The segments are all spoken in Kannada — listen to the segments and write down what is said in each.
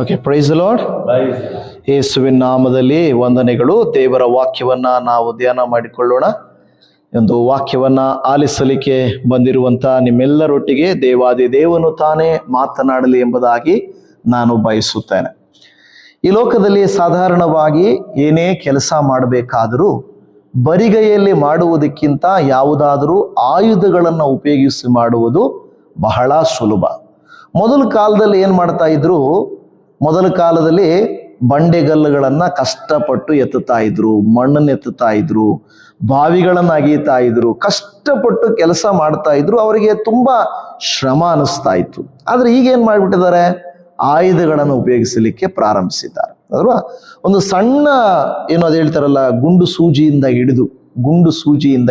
Okay, price the lord. ಯೇಸುವಿನ ನಾಮದಲ್ಲಿ ವಂದನೆಗಳು. ದೇವರ ವಾಕ್ಯವನ್ನ ನಾವು ಧ್ಯಾನ ಮಾಡಿಕೊಳ್ಳೋಣ. ಒಂದು ವಾಕ್ಯವನ್ನ ಆಲಿಸಲಿಕ್ಕೆ ಬಂದಿರುವಂತ ನಿಮ್ಮೆಲ್ಲರೊಟ್ಟಿಗೆ ದೇವಾದಿ ದೇವನು ತಾನೇ ಮಾತನಾಡಲಿ ಎಂಬುದಾಗಿ ನಾನು ಬಯಸುತ್ತೇನೆ. ಈ ಲೋಕದಲ್ಲಿ ಸಾಧಾರಣವಾಗಿ ಏನೇ ಕೆಲಸ ಮಾಡಬೇಕಾದರೂ ಬರಿಗೈಯಲ್ಲಿ ಮಾಡುವುದಕ್ಕಿಂತ ಯಾವುದಾದರೂ ಆಯುಧಗಳನ್ನು ಉಪಯೋಗಿಸಿ ಮಾಡುವುದು ಬಹಳ ಸುಲಭ. ಮೊದಲ ಕಾಲದಲ್ಲಿ ಏನು ಮಾಡ್ತಾ ಇದ್ರು? ಮೊದಲ ಕಾಲದಲ್ಲಿ ಬಂಡೆಗಲ್ಲುಗಳನ್ನ ಕಷ್ಟಪಟ್ಟು ಎತ್ತುತ್ತಾ ಇದ್ರು, ಮಣ್ಣನ್ನು ಎತ್ತುತ್ತಾ ಇದ್ರು, ಬಾವಿಗಳನ್ನು ಅಗೀತಾ ಇದ್ರು, ಕಷ್ಟಪಟ್ಟು ಕೆಲಸ ಮಾಡ್ತಾ ಇದ್ರು. ಅವರಿಗೆ ತುಂಬಾ ಶ್ರಮ ಅನಿಸ್ತಾ ಇತ್ತು. ಆದ್ರೆ ಈಗ ಏನ್ ಮಾಡ್ಬಿಟ್ಟಿದ್ದಾರೆ? ಆಯುಧಗಳನ್ನು ಉಪಯೋಗಿಸಲಿಕ್ಕೆ ಪ್ರಾರಂಭಿಸಿದ್ದಾರೆ ಅಲ್ವಾ? ಒಂದು ಸಣ್ಣ ಅದು ಹೇಳ್ತಾರಲ್ಲ, ಗುಂಡು ಸೂಜಿಯಿಂದ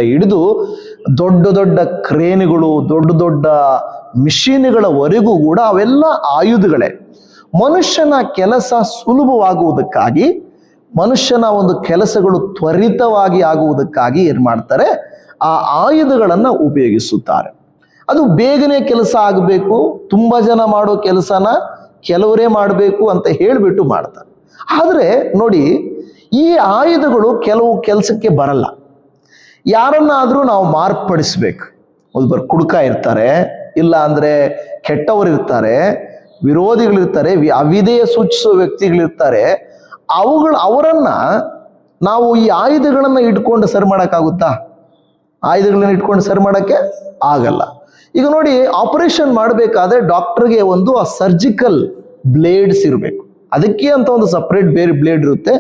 ಹಿಡಿದು ದೊಡ್ಡ ದೊಡ್ಡ ಕ್ರೇನ್ಗಳು, ದೊಡ್ಡ ದೊಡ್ಡ ಮಿಷಿನ್ಗಳವರೆಗೂ ಕೂಡ ಅವೆಲ್ಲ ಆಯುಧಗಳೇ. ಮನುಷ್ಯನ ಕೆಲಸ ಸುಲಭವಾಗುವುದಕ್ಕಾಗಿ, ಮನುಷ್ಯನ ಒಂದು ಕೆಲಸಗಳು ತ್ವರಿತವಾಗಿ ಆಗುವುದಕ್ಕಾಗಿ ಏನ್ ಮಾಡ್ತಾರೆ? ಆ ಆಯುಧಗಳನ್ನ ಉಪಯೋಗಿಸುತ್ತಾರೆ. ಅದು ಬೇಗನೆ ಕೆಲಸ ಆಗಬೇಕು, ತುಂಬಾ ಜನ ಮಾಡೋ ಕೆಲಸನ ಕೆಲವರೇ ಮಾಡಬೇಕು ಅಂತ ಹೇಳಿಬಿಟ್ಟು ಮಾಡ್ತಾರೆ. ಆದ್ರೆ ನೋಡಿ, ಈ ಆಯುಧಗಳು ಕೆಲವು ಕೆಲಸಕ್ಕೆ ಬರಲ್ಲ. ಯಾರನ್ನಾದ್ರೂ ನಾವು ಮಾರ್ಪಡಿಸ್ಬೇಕು. ಒಬ್ಬರು ಕುಡುಕ ಇರ್ತಾರೆ, ಇಲ್ಲ ಅಂದ್ರೆ ಕೆಟ್ಟವರು ಇರ್ತಾರೆ, ವಿರೋಧಿಗಳಿರ್ತಾರೆ, ಅವಿಧೇಯ ಸೂಚಿಸುವ ವ್ಯಕ್ತಿಗಳಿರ್ತಾರೆ. ಅವರನ್ನ ನಾವು ಈ ಆಯುಧಗಳನ್ನ ಇಟ್ಕೊಂಡು ಸರಿ ಮಾಡೋಕ್ಕಾಗುತ್ತಾ? ಆಯುಧಗಳನ್ನ ಇಟ್ಕೊಂಡು ಸರಿ ಮಾಡೋಕ್ಕೆ ಆಗಲ್ಲ. ಈಗ ನೋಡಿ, ಆಪರೇಷನ್ ಮಾಡಬೇಕಾದ್ರೆ ಡಾಕ್ಟರ್ಗೆ ಒಂದು ಸರ್ಜಿಕಲ್ ಬ್ಲೇಡ್ಸ್ ಇರಬೇಕು. ಅದಕ್ಕೆ ಅಂತ ಒಂದು ಸಪ್ರೇಟ್ ಬೇರೆ ಬ್ಲೇಡ್ ಇರುತ್ತೆ,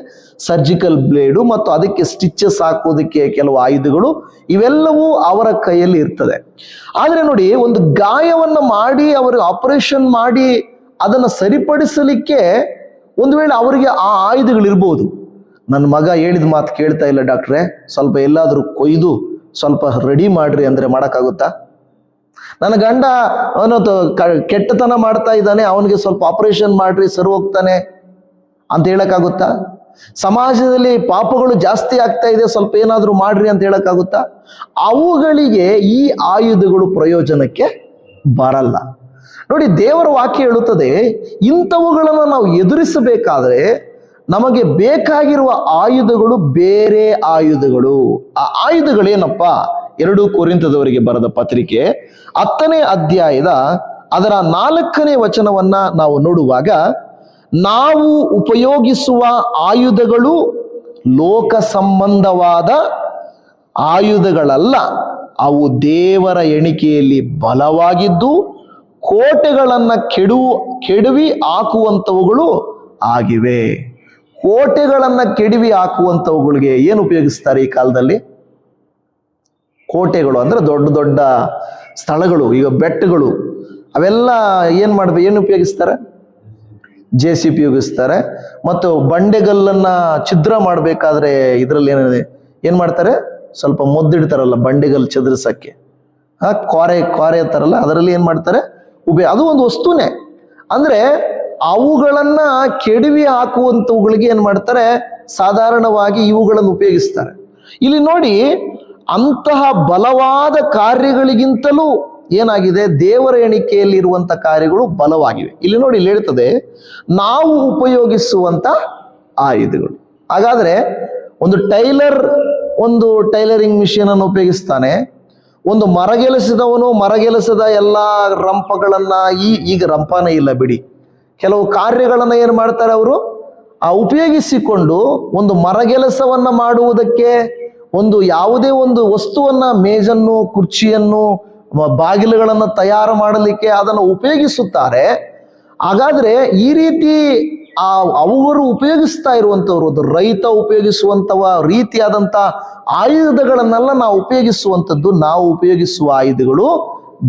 ಸರ್ಜಿಕಲ್ ಬ್ಲೇಡು, ಮತ್ತು ಅದಕ್ಕೆ ಸ್ಟಿಚಸ್ ಹಾಕೋದಕ್ಕೆ ಕೆಲವು ಆಯುಧಗಳು, ಇವೆಲ್ಲವೂ ಅವರ ಕೈಯಲ್ಲಿ ಇರ್ತದೆ. ಆದ್ರೆ ನೋಡಿ, ಒಂದು ಗಾಯವನ್ನು ಮಾಡಿ ಅವರು ಆಪರೇಷನ್ ಮಾಡಿ ಅದನ್ನ ಸರಿಪಡಿಸಲಿಕ್ಕೆ ಒಂದು ವೇಳೆ ಅವರಿಗೆ ಆ ಆಯುಧಗಳಿರ್ಬೋದು. ನನ್ನ ಮಗ ಹೇಳಿದ ಮಾತು ಕೇಳ್ತಾ ಇಲ್ಲ ಡಾಕ್ಟ್ರೇ, ಸ್ವಲ್ಪ ಎಲ್ಲಾದ್ರೂ ಕೊಯ್ದು ಸ್ವಲ್ಪ ರೆಡಿ ಮಾಡ್ರಿ ಅಂದ್ರೆ ಮಾಡೋಕ್ಕಾಗುತ್ತಾ? ನನ್ನ ಗಂಡ ಅವನು ಕೆಟ್ಟತನ ಮಾಡ್ತಾ ಇದ್ದಾನೆ, ಅವನಿಗೆ ಸ್ವಲ್ಪ ಆಪರೇಷನ್ ಮಾಡ್ರಿ ಸರಿ ಹೋಗ್ತಾನೆ ಅಂತ ಹೇಳಕ್ಕಾಗುತ್ತಾ? ಸಮಾಜದಲ್ಲಿ ಪಾಪಗಳು ಜಾಸ್ತಿ ಆಗ್ತಾ ಇದೆ, ಸ್ವಲ್ಪ ಏನಾದ್ರೂ ಮಾಡ್ರಿ ಅಂತ ಹೇಳಕ್ಕಾಗುತ್ತಾ? ಅವುಗಳಿಗೆ ಈ ಆಯುಧಗಳು ಪ್ರಯೋಜನಕ್ಕೆ ಬರಲ್ಲ. ನೋಡಿ, ದೇವರ ವಾಕ್ಯ ಹೇಳುತ್ತದೆ, ಇಂಥವುಗಳನ್ನು ನಾವು ಎದುರಿಸಬೇಕಾದ್ರೆ ನಮಗೆ ಬೇಕಾಗಿರುವ ಆಯುಧಗಳು ಬೇರೆ ಆಯುಧಗಳು. ಆ ಆಯುಧಗಳೇನಪ್ಪ? 2 ಕೊರಿಂಥದವರಿಗೆ ಬರೆದ ಪತ್ರಿಕೆ 10ನೇ ಅಧ್ಯಾಯದ ಅದರ 4ನೇ ವಚನವನ್ನ ನಾವು ನೋಡುವಾಗ, ನಾವು ಉಪಯೋಗಿಸುವ ಆಯುಧಗಳು ಲೋಕ ಸಂಬಂಧವಾದ ಆಯುಧಗಳಲ್ಲ, ಅವು ದೇವರ ಎಣಿಕೆಯಲ್ಲಿ ಬಲವಾಗಿದ್ದು ಕೋಟೆಗಳನ್ನ ಕೆಡವಿ ಹಾಕುವಂಥವುಗಳು ಆಗಿವೆ. ಕೋಟೆಗಳನ್ನ ಕೆಡವಿ ಹಾಕುವಂಥವುಗಳಿಗೆ ಏನು ಉಪಯೋಗಿಸ್ತಾರೆ ಈ ಕಾಲದಲ್ಲಿ? ಕೋಟೆಗಳು ಅಂದ್ರೆ ದೊಡ್ಡ ದೊಡ್ಡ ಸ್ಥಳಗಳು, ಈಗ ಬೆಟ್ಟಗಳು, ಅವೆಲ್ಲ ಏನು ಉಪಯೋಗಿಸ್ತಾರೆ? JCB ಉಪಯೋಗಿಸ್ತಾರೆ. ಮತ್ತು ಬಂಡೆಗಲ್ಲನ್ನ ಛಿದ್ರ ಮಾಡಬೇಕಾದ್ರೆ ಇದರಲ್ಲಿ ಏನ್ ಮಾಡ್ತಾರೆ? ಸ್ವಲ್ಪ ಮುದ್ದಿಡ್ತಾರಲ್ಲ ಬಂಡೆಗಲ್ಲು ಚದುರಿಸಕ್ಕೆ, ಕ್ವಾರೆ ಅಂತಾರಲ್ಲ, ಅದರಲ್ಲಿ ಏನ್ ಮಾಡ್ತಾರೆ? ಅದು ಒಂದು ವಸ್ತುನೇ. ಅಂದ್ರೆ ಅವುಗಳನ್ನ ಕೆಡವಿ ಹಾಕುವಂಥವುಗಳಿಗೆ ಏನ್ ಮಾಡ್ತಾರೆ? ಸಾಧಾರಣವಾಗಿ ಇವುಗಳನ್ನು ಉಪಯೋಗಿಸ್ತಾರೆ. ಇಲ್ಲಿ ನೋಡಿ, ಅಂತಹ ಬಲವಾದ ಕಾರ್ಯಗಳಿಗಿಂತಲೂ ಏನಾಗಿದೆ? ದೇವರ ಎಣಿಕೆಯಲ್ಲಿ ಇರುವಂತ ಕಾರ್ಯಗಳು ಬಲವಾಗಿವೆ. ಇಲ್ಲಿ ನೋಡಿ, ಇಲ್ಲಿ ಹೇಳ್ತದೆ, ನಾವು ಉಪಯೋಗಿಸುವಂತ ಆಯುಧಗಳು. ಹಾಗಾದ್ರೆ ಒಂದು ಟೈಲರ್ ಒಂದು ಟೈಲರಿಂಗ್ ಮಿಷಿನ್ ಅನ್ನು ಉಪಯೋಗಿಸ್ತಾನೆ. ಒಂದು ಮರಗೆಲಸದವನು ಮರಗೆಲಸದ ಎಲ್ಲಾ ರಂಪಗಳನ್ನ, ಈಗ ರಂಪನೇ ಇಲ್ಲ ಬಿಡಿ, ಕೆಲವು ಕಾರ್ಯಗಳನ್ನ ಏನ್ ಮಾಡ್ತಾರೆ ಅವರು ಉಪಯೋಗಿಸಿಕೊಂಡು ಒಂದು ಮರಗೆಲಸವನ್ನ ಮಾಡುವುದಕ್ಕೆ, ಒಂದು ಯಾವುದೇ ಒಂದು ವಸ್ತುವನ್ನ, ಮೇಜನ್ನು, ಕುರ್ಚಿಯನ್ನು, ಬಾಗಿಲುಗಳನ್ನು ತಯಾರು ಮಾಡಲಿಕ್ಕೆ ಅದನ್ನು ಉಪಯೋಗಿಸುತ್ತಾರೆ. ಹಾಗಾದ್ರೆ ಈ ರೀತಿ ಅವರು ಉಪಯೋಗಿಸ್ತಾ ಇರುವಂತವ್ರು, ಅದು ರೈತ ಉಪಯೋಗಿಸುವಂತಹ ರೀತಿಯಾದಂತ ಆಯುಧಗಳನ್ನೆಲ್ಲ ನಾವು ಉಪಯೋಗಿಸುವಂಥದ್ದು. ನಾವು ಉಪಯೋಗಿಸುವ ಆಯುಧಗಳು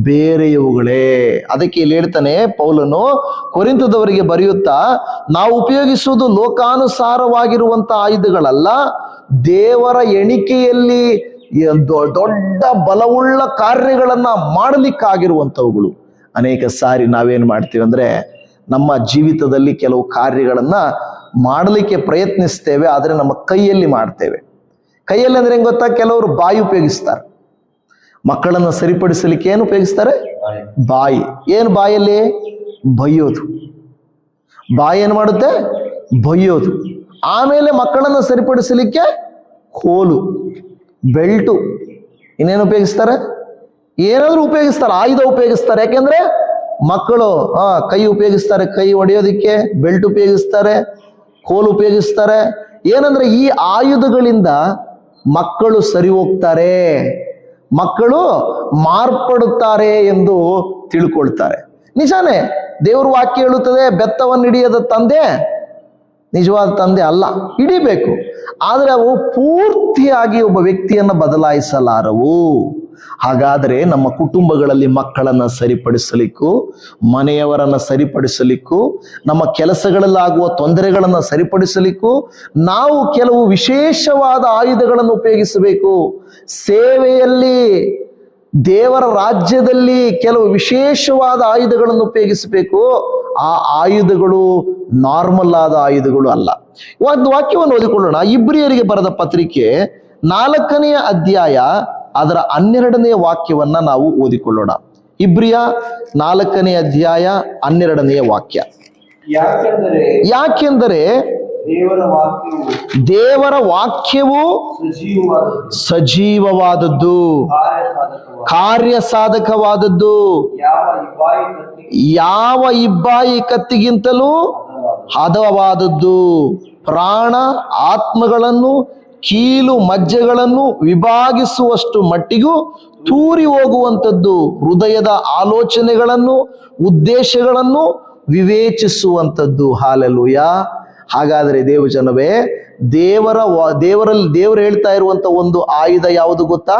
ಬೇರೆಯವುಗಳೇ. ಅದಕ್ಕೆ ಇಲ್ಲಿ ಹೇಳ್ತಾನೆ ಪೌಲನು ಕೊರಿಂಥದವರಿಗೆ ಬರೆಯುತ್ತಾ, ನಾವು ಉಪಯೋಗಿಸುವುದು ಲೋಕಾನುಸಾರವಾಗಿರುವಂತ ಆಯುಧಗಳಲ್ಲ, ದೇವರ ಎಣಿಕೆಯಲ್ಲಿ ದೊಡ್ಡ ಬಲವುಳ್ಳ ಕಾರ್ಯಗಳನ್ನ ಮಾಡಲಿಕ್ಕಾಗಿರುವಂಥವುಗಳು. ಅನೇಕ ಸಾರಿ ನಾವೇನ್ ಮಾಡ್ತೀವಿ ಅಂದ್ರೆ, ನಮ್ಮ ಜೀವಿತದಲ್ಲಿ ಕೆಲವು ಕಾರ್ಯಗಳನ್ನ ಮಾಡಲಿಕ್ಕೆ ಪ್ರಯತ್ನಿಸ್ತೇವೆ, ಆದ್ರೆ ನಮ್ಮ ಕೈಯಲ್ಲಿ ಮಾಡ್ತೇವೆ. ಕೈಯಲ್ಲಿ ಅಂದ್ರೆ ಹೆಂಗ್ ಗೊತ್ತಾ? ಕೆಲವರು ಬಾಯಿ ಉಪಯೋಗಿಸ್ತಾರೆ. ಮಕ್ಕಳನ್ನ ಸರಿಪಡಿಸಲಿಕ್ಕೆ ಏನು ಉಪಯೋಗಿಸ್ತಾರೆ? ಬಾಯಿ. ಏನು ಬಾಯಲ್ಲಿ? ಬೈಯೋದು. ಬಾಯಿ ಏನು ಮಾಡುತ್ತೆ? ಬೈಯೋದು. ಆಮೇಲೆ ಮಕ್ಕಳನ್ನು ಸರಿಪಡಿಸಲಿಕ್ಕೆ ಕೋಲು, ಬೆಲ್ಟು, ಇನ್ನೇನು ಉಪಯೋಗಿಸ್ತಾರೆ? ಏನಾದರೂ ಉಪಯೋಗಿಸ್ತಾರೆ, ಆಯುಧ ಉಪಯೋಗಿಸ್ತಾರೆ. ಯಾಕೆಂದ್ರೆ ಮಕ್ಕಳು ಕೈ ಉಪಯೋಗಿಸ್ತಾರೆ, ಕೈ ಹೊಡೆಯೋದಿಕ್ಕೆ ಬೆಲ್ಟ್ ಉಪಯೋಗಿಸ್ತಾರೆ, ಕೋಲು ಉಪಯೋಗಿಸ್ತಾರೆ. ಏನಂದ್ರೆ ಈ ಆಯುಧಗಳಿಂದ ಮಕ್ಕಳು ಸರಿ ಹೋಗ್ತಾರೆ, ಮಕ್ಕಳು ಮಾರ್ಪಡುತ್ತಾರೆ ಎಂದು ತಿಳ್ಕೊಳ್ತಾರೆ. ನಿಜಾನೇ, ದೇವ್ರ ವಾಕ್ಯ ಹೇಳುತ್ತದೆ, ಬೆತ್ತವನ್ನು ಹಿಡಿಯದ ತಂದೆ ನಿಜವಾದ ತಂದೆ ಅಲ್ಲ, ಹಿಡಿಬೇಕು. ಆದರೆ ಅವು ಪೂರ್ತಿಯಾಗಿ ಒಬ್ಬ ವ್ಯಕ್ತಿಯನ್ನು ಬದಲಾಯಿಸಲಾರವು. ಹಾಗಾದರೆ ನಮ್ಮ ಕುಟುಂಬಗಳಲ್ಲಿ ಮಕ್ಕಳನ್ನು ಸರಿಪಡಿಸಲಿಕ್ಕೂ, ಮನೆಯವರನ್ನು ಸರಿಪಡಿಸಲಿಕ್ಕೂ, ನಮ್ಮ ಕೆಲಸಗಳಲ್ಲಾಗುವ ತೊಂದರೆಗಳನ್ನು ಸರಿಪಡಿಸಲಿಕ್ಕೂ ನಾವು ಕೆಲವು ವಿಶೇಷವಾದ ಆಯುಧಗಳನ್ನು ಉಪಯೋಗಿಸಬೇಕು. ಸೇವೆಯಲ್ಲಿ, ದೇವರ ರಾಜ್ಯದಲ್ಲಿ ಕೆಲವು ವಿಶೇಷವಾದ ಆಯುಧಗಳನ್ನು ಉಪಯೋಗಿಸಬೇಕು. ಆ ಆಯುಧಗಳು ನಾರ್ಮಲ್ ಆದ ಆಯುಧಗಳು ಅಲ್ಲ. ಒಂದು ವಾಕ್ಯವನ್ನು ಓದಿಕೊಳ್ಳೋಣ. ಇಬ್ರಿಯರಿಗೆ ಬರೆದ ಪತ್ರಿಕೆ 4ನೇ ಅಧ್ಯಾಯ ಅದರ 12ನೇ ವಾಕ್ಯವನ್ನ ನಾವು ಓದಿಕೊಳ್ಳೋಣ. ಇಬ್ರಿಯ 4ನೇ ಅಧ್ಯಾಯ 12ನೇ ವಾಕ್ಯ. ಯಾಕೆಂದರೆ ದೇವರ ವಾಕ್ಯವು ಸಜೀವವಾದದ್ದು, ಕಾರ್ಯ ಸಾಧಕವಾದದ್ದು, ಯಾವ ಇಬ್ಬಾಯಿ ಕತ್ತಿಗಿಂತಲೂ ಹದವಾದದ್ದು, ಪ್ರಾಣ ಆತ್ಮಗಳನ್ನು ಕೀಲು ಮಜ್ಜೆಗಳನ್ನು ವಿಭಾಗಿಸುವಷ್ಟು ಮಟ್ಟಿಗೂ ತೂರಿ ಹೋಗುವಂಥದ್ದು, ಹೃದಯದ ಆಲೋಚನೆಗಳನ್ನು ಉದ್ದೇಶಗಳನ್ನು ವಿವೇಚಿಸುವಂಥದ್ದು. ಹಾಲೆಲೂಯ. ಹಾಗಾದರೆ ದೇವಜನವೇ, ದೇವರು ಹೇಳ್ತಾ ಇರುವಂತ ಒಂದು ಆಯುಧ ಯಾವುದು ಗೊತ್ತಾ?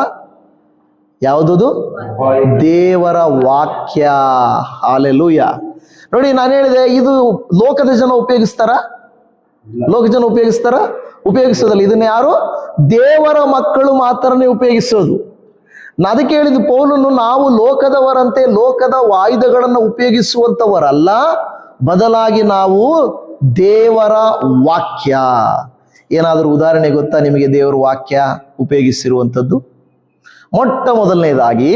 ಯಾವುದದು? ದೇವರ ವಾಕ್ಯ. ಹಾಲೆಲೂಯ. ನೋಡಿ, ನಾನು ಹೇಳಿದೆ, ಇದು ಲೋಕದ ಜನ ಉಪಯೋಗಿಸ್ತಾರ? ಉಪಯೋಗಿಸೋದಲ್ಲ. ಇದನ್ನ ಯಾರು? ದೇವರ ಮಕ್ಕಳು ಮಾತ್ರನೇ ಉಪಯೋಗಿಸೋದು. ಅದಕ್ಕೆ ಹೇಳಿದ್ದು ಪೌಲನು, ನಾವು ಲೋಕದವರಂತೆ ಲೋಕದ ಆಯುಧಗಳನ್ನು ಉಪಯೋಗಿಸುವಂತವರಲ್ಲ, ಬದಲಾಗಿ ನಾವು ದೇವರ ವಾಕ್ಯ. ಏನಾದರೂ ಉದಾಹರಣೆ ಗೊತ್ತಾ ನಿಮಗೆ ದೇವರ ವಾಕ್ಯ ಉಪಯೋಗಿಸಿರುವಂಥದ್ದು? ಮೊಟ್ಟ ಮೊದಲನೇದಾಗಿ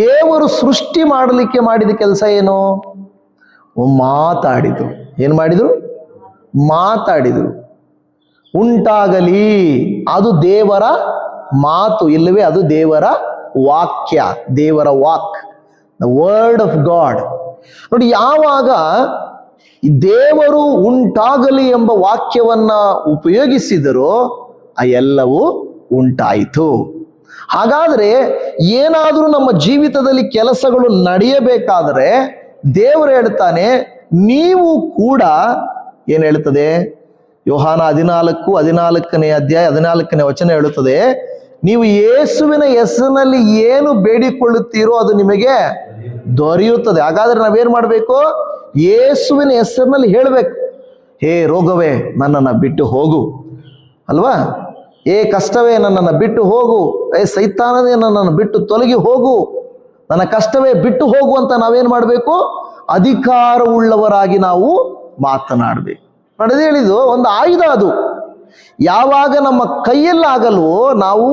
ದೇವರು ಸೃಷ್ಟಿ ಮಾಡಲಿಕ್ಕೆ ಮಾಡಿದ ಕೆಲಸ ಏನು? ಮಾತಾಡಿದ್ರು. ಏನು ಮಾಡಿದ್ರು? ಮಾತಾಡಿದ್ರು. ಉಂಟಾಗಲಿ, ಅದು ದೇವರ ಮಾತು, ಇಲ್ಲವೇ ಅದು ದೇವರ ವಾಕ್ಯ, ದೇವರ walk, the word of god. ನೋಡಿ, ಯಾವಾಗ ದೇವರು ಉಂಟಾಗಲಿ ಎಂಬ ವಾಕ್ಯವನ್ನ ಉಪಯೋಗಿಸಿದರೋ ಆ ಎಲ್ಲವೂ ಉಂಟಾಯಿತು. ಹಾಗಾದ್ರೆ ಏನಾದರೂ ನಮ್ಮ ಜೀವಿತದಲ್ಲಿ ಕೆಲಸಗಳು ನಡೆಯಬೇಕಾದರೆ ದೇವರು ಹೇಳ್ತಾನೆ, ನೀವು ಕೂಡ ಏನು ಹೇಳ್ತದೆ? ಯೋಹಾನ 14ನೇ ಅಧ್ಯಾಯ 14ನೇ ವಚನ ಹೇಳುತ್ತದೆ, ನೀವು ಯೇಸುವಿನ ಹೆಸರಿನಲ್ಲಿ ಏನು ಬೇಡಿಕೊಳ್ಳುತ್ತೀರೋ ಅದು ನಿಮಗೆ ದೊರೆಯುತ್ತದೆ. ಹಾಗಾದ್ರೆ ನಾವೇನ್ ಮಾಡಬೇಕು? ಯೇಸುವಿನ ಹೆಸರಿನಲ್ಲಿ ಹೇಳಬೇಕು. ಹೇ ರೋಗವೇ, ನನ್ನನ್ನು ಬಿಟ್ಟು ಹೋಗು, ಅಲ್ವಾ? ಏ ಕಷ್ಟವೇ, ನನ್ನನ್ನು ಬಿಟ್ಟು ಹೋಗು. ಏ ಸೈತಾನನೇ, ನನ್ನನ್ನು ಬಿಟ್ಟು ತೊಲಗಿ ಹೋಗು, ನನ್ನ ಕಷ್ಟವೇ ಬಿಟ್ಟು ಹೋಗು ಅಂತ ನಾವೇನ್ ಮಾಡಬೇಕು? ಅಧಿಕಾರವುಳ್ಳವರಾಗಿ ನಾವು ಮಾತನಾಡಬೇಕು. ನಡೆದು ಹೇಳಿದ್ದು ಒಂದು ಆಯುಧ ಅದು. ಯಾವಾಗ ನಮ್ಮ ಕೈಯಲ್ಲಾಗಲು ನಾವು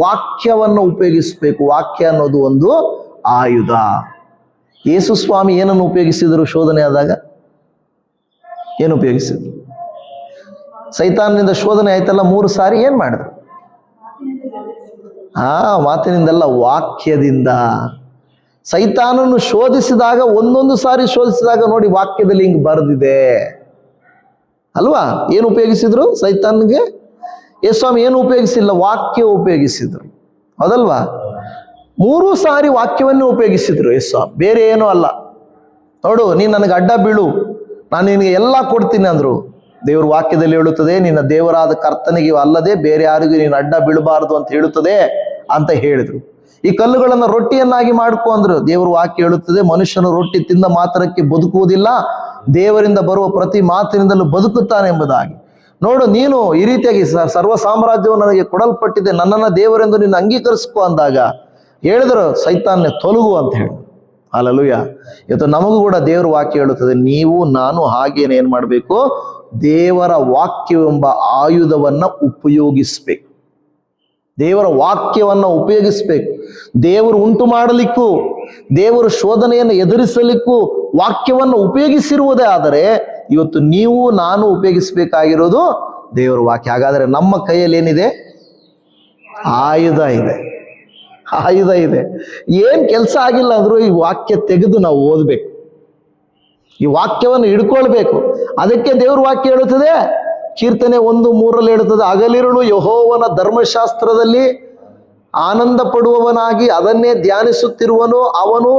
ವಾಕ್ಯವನ್ನು ಉಪಯೋಗಿಸಬೇಕು. ವಾಕ್ಯ ಅನ್ನೋದು ಒಂದು ಆಯುಧ. ಯೇಸು ಸ್ವಾಮಿ ಏನನ್ನು ಉಪಯೋಗಿಸಿದರು? ಶೋಧನೆ ಆದಾಗ ಏನು ಉಪಯೋಗಿಸಿದ್ರು? ಸೈತಾನನಿಂದ ಶೋಧನೆ ಆಯ್ತಲ್ಲ 3 ಸಾರಿ, ಏನ್ ಮಾಡಿದ್ರು? ಮಾತಿನಿಂದಲ್ಲ, ವಾಕ್ಯದಿಂದ. ಸೈತಾನನ್ನು ಶೋಧಿಸಿದಾಗ, ಒಂದೊಂದು ಸಾರಿ ಶೋಧಿಸಿದಾಗ ನೋಡಿ, ವಾಕ್ಯದಲ್ಲಿ ಹಿಂಗ್ ಬರೆದಿದೆ ಅಲ್ವಾ? ಏನು ಉಪಯೋಗಿಸಿದ್ರು ಸೈತಾನ್ಗೆ? ಯೇಸ್ವಾಮಿ ಏನು ಉಪಯೋಗಿಸಿಲ್ಲ, ವಾಕ್ಯ ಉಪಯೋಗಿಸಿದ್ರು, ಹೌದಲ್ವಾ? 3 ಸಾರಿ ವಾಕ್ಯವನ್ನು ಉಪಯೋಗಿಸಿದ್ರು ಯೇಸ್ವಾಮಿ, ಬೇರೆ ಏನೂ ಅಲ್ಲ. ನೋಡು, ನೀನು ನನಗೆ ಅಡ್ಡ ಬೀಳು, ನಾನು ನಿನಗೆ ಎಲ್ಲ ಕೊಡ್ತೀನಿ ಅಂದ್ರು. ದೇವ್ರ ವಾಕ್ಯದಲ್ಲಿ ಹೇಳುತ್ತದೆ, ನಿನ್ನ ದೇವರಾದ ಕರ್ತನಿಗೆ ಅಲ್ಲದೆ ಬೇರೆ ಯಾರಿಗೂ ನೀನು ಅಡ್ಡ ಬೀಳಬಾರದು ಅಂತ ಹೇಳುತ್ತದೆ ಅಂತ ಹೇಳಿದ್ರು. ಈ ಕಲ್ಲುಗಳನ್ನು ರೊಟ್ಟಿಯನ್ನಾಗಿ ಮಾಡ್ಕೊ ಅಂದ್ರು. ದೇವ್ರ ವಾಕ್ಯ ಹೇಳುತ್ತದೆ, ಮನುಷ್ಯನು ರೊಟ್ಟಿ ತಿಂದ ಮಾತ್ರಕ್ಕೆ ಬದುಕುವುದಿಲ್ಲ, ದೇವರಿಂದ ಬರುವ ಪ್ರತಿ ಮಾತಿನಿಂದಲೂ ಬದುಕುತ್ತಾನೆ ಎಂಬುದಾಗಿ. ನೋಡು, ನೀನು ಈ ರೀತಿಯಾಗಿ ಸರ್ವ ಸಾಮ್ರಾಜ್ಯವು ನನಗೆ ಕೊಡಲ್ಪಟ್ಟಿದೆ, ನನ್ನನ್ನು ದೇವರೆಂದು ನೀನು ಅಂಗೀಕರಿಸ್ಕೊ ಅಂದಾಗ ಹೇಳಿದ್ರು, ಸೈತಾನ್ಯ ತೊಲಗು ಅಂತ ಹೇಳಿ. ಹಲ್ಲೆಲೂಯಾ. ಇವತ್ತು ನಮಗೂ ಕೂಡ ದೇವರ ವಾಕ್ಯ ಹೇಳುತ್ತದೆ, ನೀವು ನಾನು ಹಾಗೇನೆ ಏನ್ ಮಾಡಬೇಕು? ದೇವರ ವಾಕ್ಯವೆಂಬ ಆಯುಧವನ್ನ ಉಪಯೋಗಿಸ್ಬೇಕು. ದೇವರ ವಾಕ್ಯವನ್ನ ಉಪಯೋಗಿಸ್ಬೇಕು. ದೇವರು ಉಂಟು ಮಾಡಲಿಕ್ಕೂ, ದೇವರು ಶೋಧನೆಯನ್ನು ಎದುರಿಸಲಿಕ್ಕೂ ವಾಕ್ಯವನ್ನು ಉಪಯೋಗಿಸಿರುವುದೇ ಆದರೆ ಇವತ್ತು ನೀವು ನಾನು ಉಪಯೋಗಿಸಬೇಕಾಗಿರೋದು ದೇವರ ವಾಕ್ಯ. ಹಾಗಾದ್ರೆ ನಮ್ಮ ಕೈಯಲ್ಲಿ ಏನಿದೆ? ಆಯುಧ ಇದೆ. ಆಯುಧ ಇದೆ. ಏನ್ ಕೆಲಸ ಆಗಿಲ್ಲ ಅಂದ್ರೂ ಈ ವಾಕ್ಯ ತೆಗೆದು ನಾವು ಓದಬೇಕು, ಈ ವಾಕ್ಯವನ್ನು ಹಿಡ್ಕೊಳ್ಬೇಕು. ಅದಕ್ಕೆ ದೇವ್ರ ವಾಕ್ಯ ಹೇಳುತ್ತದೆ, ಕೀರ್ತನೆ 1:3 ಹೇಳುತ್ತದೆ, ಹಗಲಿರುಳು ಯೆಹೋವನ ಧರ್ಮಶಾಸ್ತ್ರದಲ್ಲಿ ಆನಂದ ಪಡುವವನಾಗಿ ಅದನ್ನೇ ಧ್ಯಾನಿಸುತ್ತಿರುವನು, ಅವನು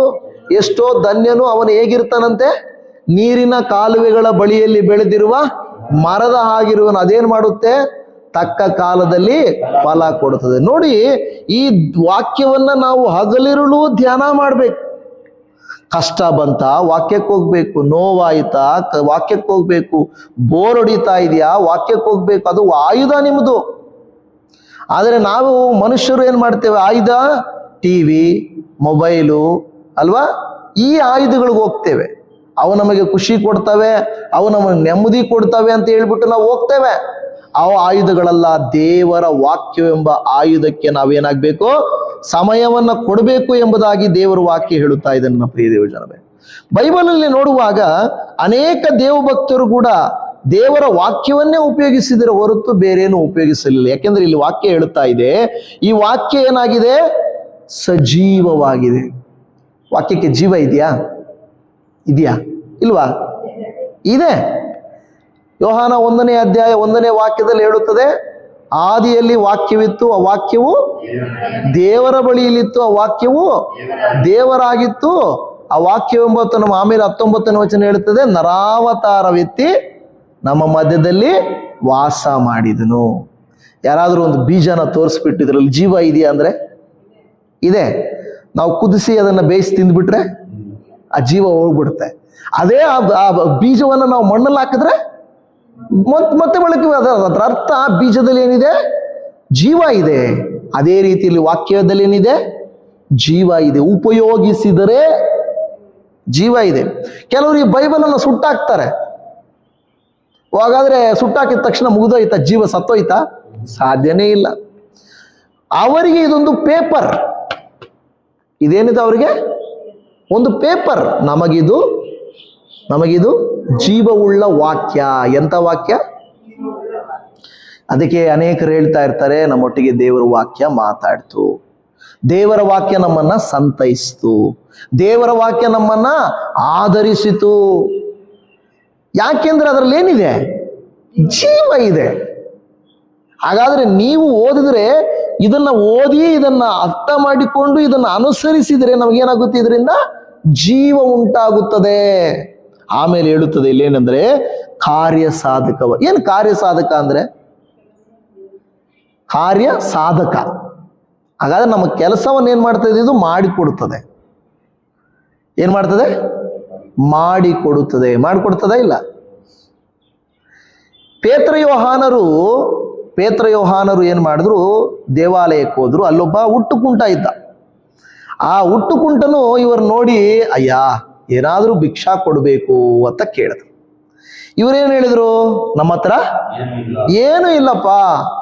ಎಷ್ಟೋ ಧನ್ಯನು. ಅವನು ಹೇಗಿರ್ತಾನಂತೆ? ನೀರಿನ ಕಾಲುವೆಗಳ ಬಳಿಯಲ್ಲಿ ಬೆಳೆದಿರುವ ಮರದ ಹಾಗಿರುವನು. ಅದೇನ್ ಮಾಡುತ್ತೆ? ತಕ್ಕ ಕಾಲದಲ್ಲಿ ಫಲ ಕೊಡುತ್ತದೆ. ನೋಡಿ, ಈ ವಾಕ್ಯವನ್ನ ನಾವು ಹಗಲಿರುಳು ಧ್ಯಾನ ಮಾಡ್ಬೇಕು. ಕಷ್ಟ ಬಂತ ವಾಕ್ಯಕ್ಕೆ ಹೋಗ್ಬೇಕು, ನೋವಾಯ್ತಾ ವಾಕ್ಯಕ್ಕೆ ಹೋಗ್ಬೇಕು, ಬೋರ್ ಹೊಡಿತಾ ಇದೆಯಾ ವಾಕ್ಯಕ್ಕೆ ಹೋಗ್ಬೇಕು. ಅದು ಆಯುಧ ನಿಮ್ಮದು. ಆದರೆ ನಾವು ಮನುಷ್ಯರು ಏನ್ ಮಾಡ್ತೇವೆ? ಆಯುಧ ಟಿವಿ, ಮೊಬೈಲು ಅಲ್ವಾ? ಈ ಆಯುಧಗಳಿಗೆ ಹೋಗ್ತೇವೆ. ಅವು ನಮಗೆ ಖುಷಿ ಕೊಡ್ತವೆ, ಅವು ನಮಗೆ ನೆಮ್ಮದಿ ಕೊಡ್ತವೆ ಅಂತ ಹೇಳ್ಬಿಟ್ಟು ನಾವು ಹೋಗ್ತೇವೆ. ಅವು ಆಯುಧಗಳಲ್ಲ. ದೇವರ ವಾಕ್ಯವೆಂಬ ಆಯುಧಕ್ಕೆ ನಾವೇನಾಗಬೇಕು? ಸಮಯವನ್ನ ಕೊಡಬೇಕು ಎಂಬುದಾಗಿ ದೇವರ ವಾಕ್ಯ ಹೇಳುತ್ತಾ ಇದೆ. ನನ್ನ ಪ್ರಿಯ ದೇವಜನವೇ, ಬೈಬಲಲ್ಲಿ ನೋಡುವಾಗ ಅನೇಕ ದೇವಭಕ್ತರು ಕೂಡ ದೇವರ ವಾಕ್ಯವನ್ನೇ ಉಪಯೋಗಿಸಿದರೆ ಹೊರತು ಬೇರೇನು ಉಪಯೋಗಿಸಲಿಲ್ಲ. ಯಾಕೆಂದ್ರೆ ಇಲ್ಲಿ ವಾಕ್ಯ ಹೇಳುತ್ತಾ ಇದೆ, ಈ ವಾಕ್ಯ ಏನಾಗಿದೆ? ಸಜೀವವಾಗಿದೆ. ವಾಕ್ಯಕ್ಕೆ ಜೀವ ಇದೆಯಾ? ಇದೆಯಾ? ಇಲ್ವಾ? ಇದೆ. ಯೋಹಾನ 1ನೇ ಅಧ್ಯಾಯ 1ನೇ ವಾಕ್ಯದಲ್ಲಿ ಹೇಳುತ್ತದೆ, ಆದಿಯಲ್ಲಿ ವಾಕ್ಯವಿತ್ತು, ಆ ವಾಕ್ಯವು ದೇವರ ಬಳಿಯಲ್ಲಿತ್ತು, ಆ ವಾಕ್ಯವು ದೇವರಾಗಿತ್ತು. ಆ ವಾಕ್ಯವೆಂಬತ್ತು ನಮ್ಮ ಆಮೇಲೆ 19ನೇ ವಚನ ಹೇಳುತ್ತದೆ, ನರಾವತಾರವೆತ್ತಿ ನಮ್ಮ ಮಧ್ಯದಲ್ಲಿ ವಾಸ ಮಾಡಿದನು. ಯಾರಾದರೂ ಒಂದು ಬೀಜನ ತೋರಿಸ್ಬಿಟ್ಟಿದ್ರಲ್ಲಿ ಜೀವ ಇದೆಯಾ ಅಂದ್ರೆ ಇದೆ. ನಾವು ಕುದಿಸಿ ಅದನ್ನ ಬೇಯಿಸಿ ತಿಂದ್ಬಿಟ್ರೆ ಆ ಜೀವ ಹೋಗ್ಬಿಡುತ್ತೆ. ಅದೇ ಆ ಬೀಜವನ್ನು ನಾವು ಮಣ್ಣಲ್ಲಿ ಹಾಕಿದ್ರೆ ಮತ್ತೆ ಬಳಕೆ. ಅದರ ಅರ್ಥ ಬೀಜದಲ್ಲಿ ಏನಿದೆ? ಜೀವ ಇದೆ. ಅದೇ ರೀತಿಯಲ್ಲಿ ವಾಕ್ಯದಲ್ಲಿ ಏನಿದೆ? ಜೀವ ಇದೆ. ಉಪಯೋಗಿಸಿದರೆ ಜೀವ ಇದೆ. ಕೆಲವರು ಈ ಬೈಬಲ್ ಅನ್ನು ಸುಟ್ಟಾಕ್ತಾರೆ. ಹಾಗಾದ್ರೆ ಸುಟ್ಟಾಕಿದ ತಕ್ಷಣ ಮುಗಿದೋಯ್ತಾ? ಜೀವ ಸತ್ತೋಯ್ತಾ? ಸಾಧ್ಯನೇ ಇಲ್ಲ. ಅವರಿಗೆ ಇದೊಂದು ಪೇಪರ್. ಇದೇನಿದೆ ಅವರಿಗೆ? ಒಂದು ಪೇಪರ್. ನಮಗಿದು ಜೀವವುಳ್ಳ ವಾಕ್ಯ. ಎಂತ ವಾಕ್ಯ? ಅದಕ್ಕೆ ಅನೇಕರು ಹೇಳ್ತಾ ಇರ್ತಾರೆ, ನಮ್ಮೊಟ್ಟಿಗೆ ದೇವರ ವಾಕ್ಯ ಮಾತಾಡ್ತು, ದೇವರ ವಾಕ್ಯ ನಮ್ಮನ್ನ ಸಂತೈಸ್ತು, ದೇವರ ವಾಕ್ಯ ನಮ್ಮನ್ನ ಆಧರಿಸಿತು. ಯಾಕೆಂದ್ರೆ ಅದರಲ್ಲಿ ಏನಿದೆ? ಜೀವ ಇದೆ. ಹಾಗಾದ್ರೆ ನೀವು ಓದಿದ್ರೆ, ಇದನ್ನ ಓದಿ ಇದನ್ನ ಅರ್ಥ ಮಾಡಿಕೊಂಡು ಇದನ್ನ ಅನುಸರಿಸಿದ್ರೆ ನಮಗೇನಾಗುತ್ತೆ? ಇದರಿಂದ ಜೀವ ಉಂಟಾಗುತ್ತದೆ. ಆಮೇಲೆ ಹೇಳುತ್ತದೆ ಇಲ್ಲೇನಂದ್ರೆ ಕಾರ್ಯ ಸಾಧಕ. ಏನು ಕಾರ್ಯ ಸಾಧಕ ಅಂದ್ರೆ? ಕಾರ್ಯ ಸಾಧಕ. ಹಾಗಾದ್ರೆ ನಮ್ಮ ಕೆಲಸವನ್ನು ಏನ್ ಮಾಡ್ತದೆ? ಇದು ಮಾಡಿಕೊಡುತ್ತದೆ. ಏನ್ ಮಾಡ್ತದೆ? ಮಾಡಿಕೊಡುತ್ತದೆ ಇಲ್ಲ? ಪೇತ್ರ ಯೋಹಾನರು ಏನ್ ಮಾಡಿದ್ರು? ದೇವಾಲಯಕ್ಕೆ ಹೋದ್ರು. ಅಲ್ಲೊಬ್ಬ ಹುಟ್ಟು ಕುಂಟ ಇದ್ದ. ಆ ಹುಟ್ಟು ಕುಂಟನು ಇವರು ನೋಡಿ, ಅಯ್ಯ ಏನಾದ್ರೂ ಭಿಕ್ಷಾ ಕೊಡಬೇಕು ಅಂತ ಕೇಳಿದ್ರು. ಇವರೇನು ಹೇಳಿದ್ರು? ನಮ್ಮ ಹತ್ರ ಏನು ಇಲ್ಲಪ್ಪ,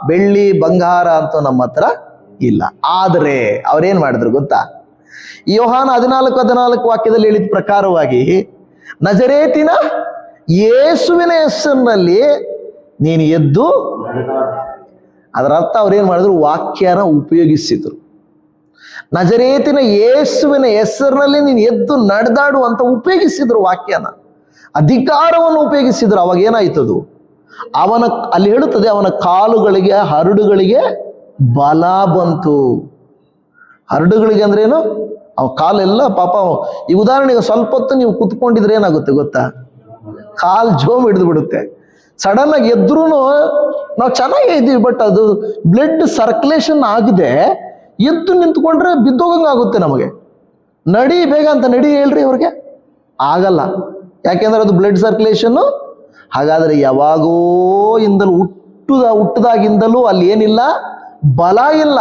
ಬೆಳ್ಳಿ ಬಂಗಾರ ಅಂತೂ ನಮ್ಮ ಹತ್ರ ಇಲ್ಲ. ಆದ್ರೆ ಅವ್ರೇನ್ ಮಾಡಿದ್ರು ಗೊತ್ತಾ? ಯೋಹಾನ 14 ವಾಕ್ಯದಲ್ಲಿ ಹೇಳಿದ ಪ್ರಕಾರವಾಗಿ, ನಜರೇತಿನ ಯೇಸುವಿನ ಹೆಸರಿನಲ್ಲಿ ನೀನು ಎದ್ದು. ಅದರ ಅರ್ಥ ಅವ್ರೇನ್ ಮಾಡಿದ್ರು? ವಾಕ್ಯನ ಉಪಯೋಗಿಸಿದ್ರು. ನಜರೇತಿನ ಯೇಸುವಿನ ಹೆಸರಿನಲ್ಲಿ ನೀನು ಎದ್ದು ನಡೆದಾಡು ಅಂತ ಉಪಯೋಗಿಸಿದ್ರು. ವಾಕ್ಯನ, ಅಧಿಕಾರವನ್ನು ಉಪಯೋಗಿಸಿದ್ರು. ಅವಾಗ ಏನಾಯ್ತದು? ಅಲ್ಲಿ ಹೇಳುತ್ತದೆ, ಅವನ ಕಾಲುಗಳಿಗೆ, ಹರಡುಗಳಿಗೆ ಬಲ ಬಂತು. ಹರಡುಗಳಿಗೆ ಅಂದ್ರೆ ಏನು? ಅವ ಕಾಲೆಲ್ಲ ಪಾಪ. ಈ ಉದಾಹರಣೆಗೆ ಸ್ವಲ್ಪ ಹೊತ್ತು ನೀವು ಕುತ್ಕೊಂಡಿದ್ರೆ ಏನಾಗುತ್ತೆ ಗೊತ್ತಾ? ಕಾಲ್ ಜೋಮ್ ಹಿಡಿದು ಬಿಡುತ್ತೆ. ಸಡನ್ ಆಗಿ ಎದ್ರೂ ನಾವು ಚೆನ್ನಾಗೇ ಇದ್ದೀವಿ, ಬಟ್ ಅದು ಬ್ಲಡ್ ಸರ್ಕ್ಯುಲೇಷನ್ ಆಗದೆ ಎದ್ದು ನಿಂತ್ಕೊಂಡ್ರೆ ಬಿದ್ದೋಗಂಗಾಗುತ್ತೆ ನಮಗೆ. ನಡಿ ಬೇಗ ಅಂತ ನಡಿ ಹೇಳ್ರಿ ಅವ್ರಿಗೆ, ಆಗಲ್ಲ. ಯಾಕೆಂದ್ರೆ ಅದು ಬ್ಲಡ್ ಸರ್ಕ್ಯುಲೇಷನ್ನು. ಹಾಗಾದ್ರೆ ಯಾವಾಗೋ ಇಂದಲೂ ಹುಟ್ಟದಾಗಿಂದಲೂ ಅಲ್ಲಿ ಏನಿಲ್ಲ? ಬಲ ಇಲ್ಲ.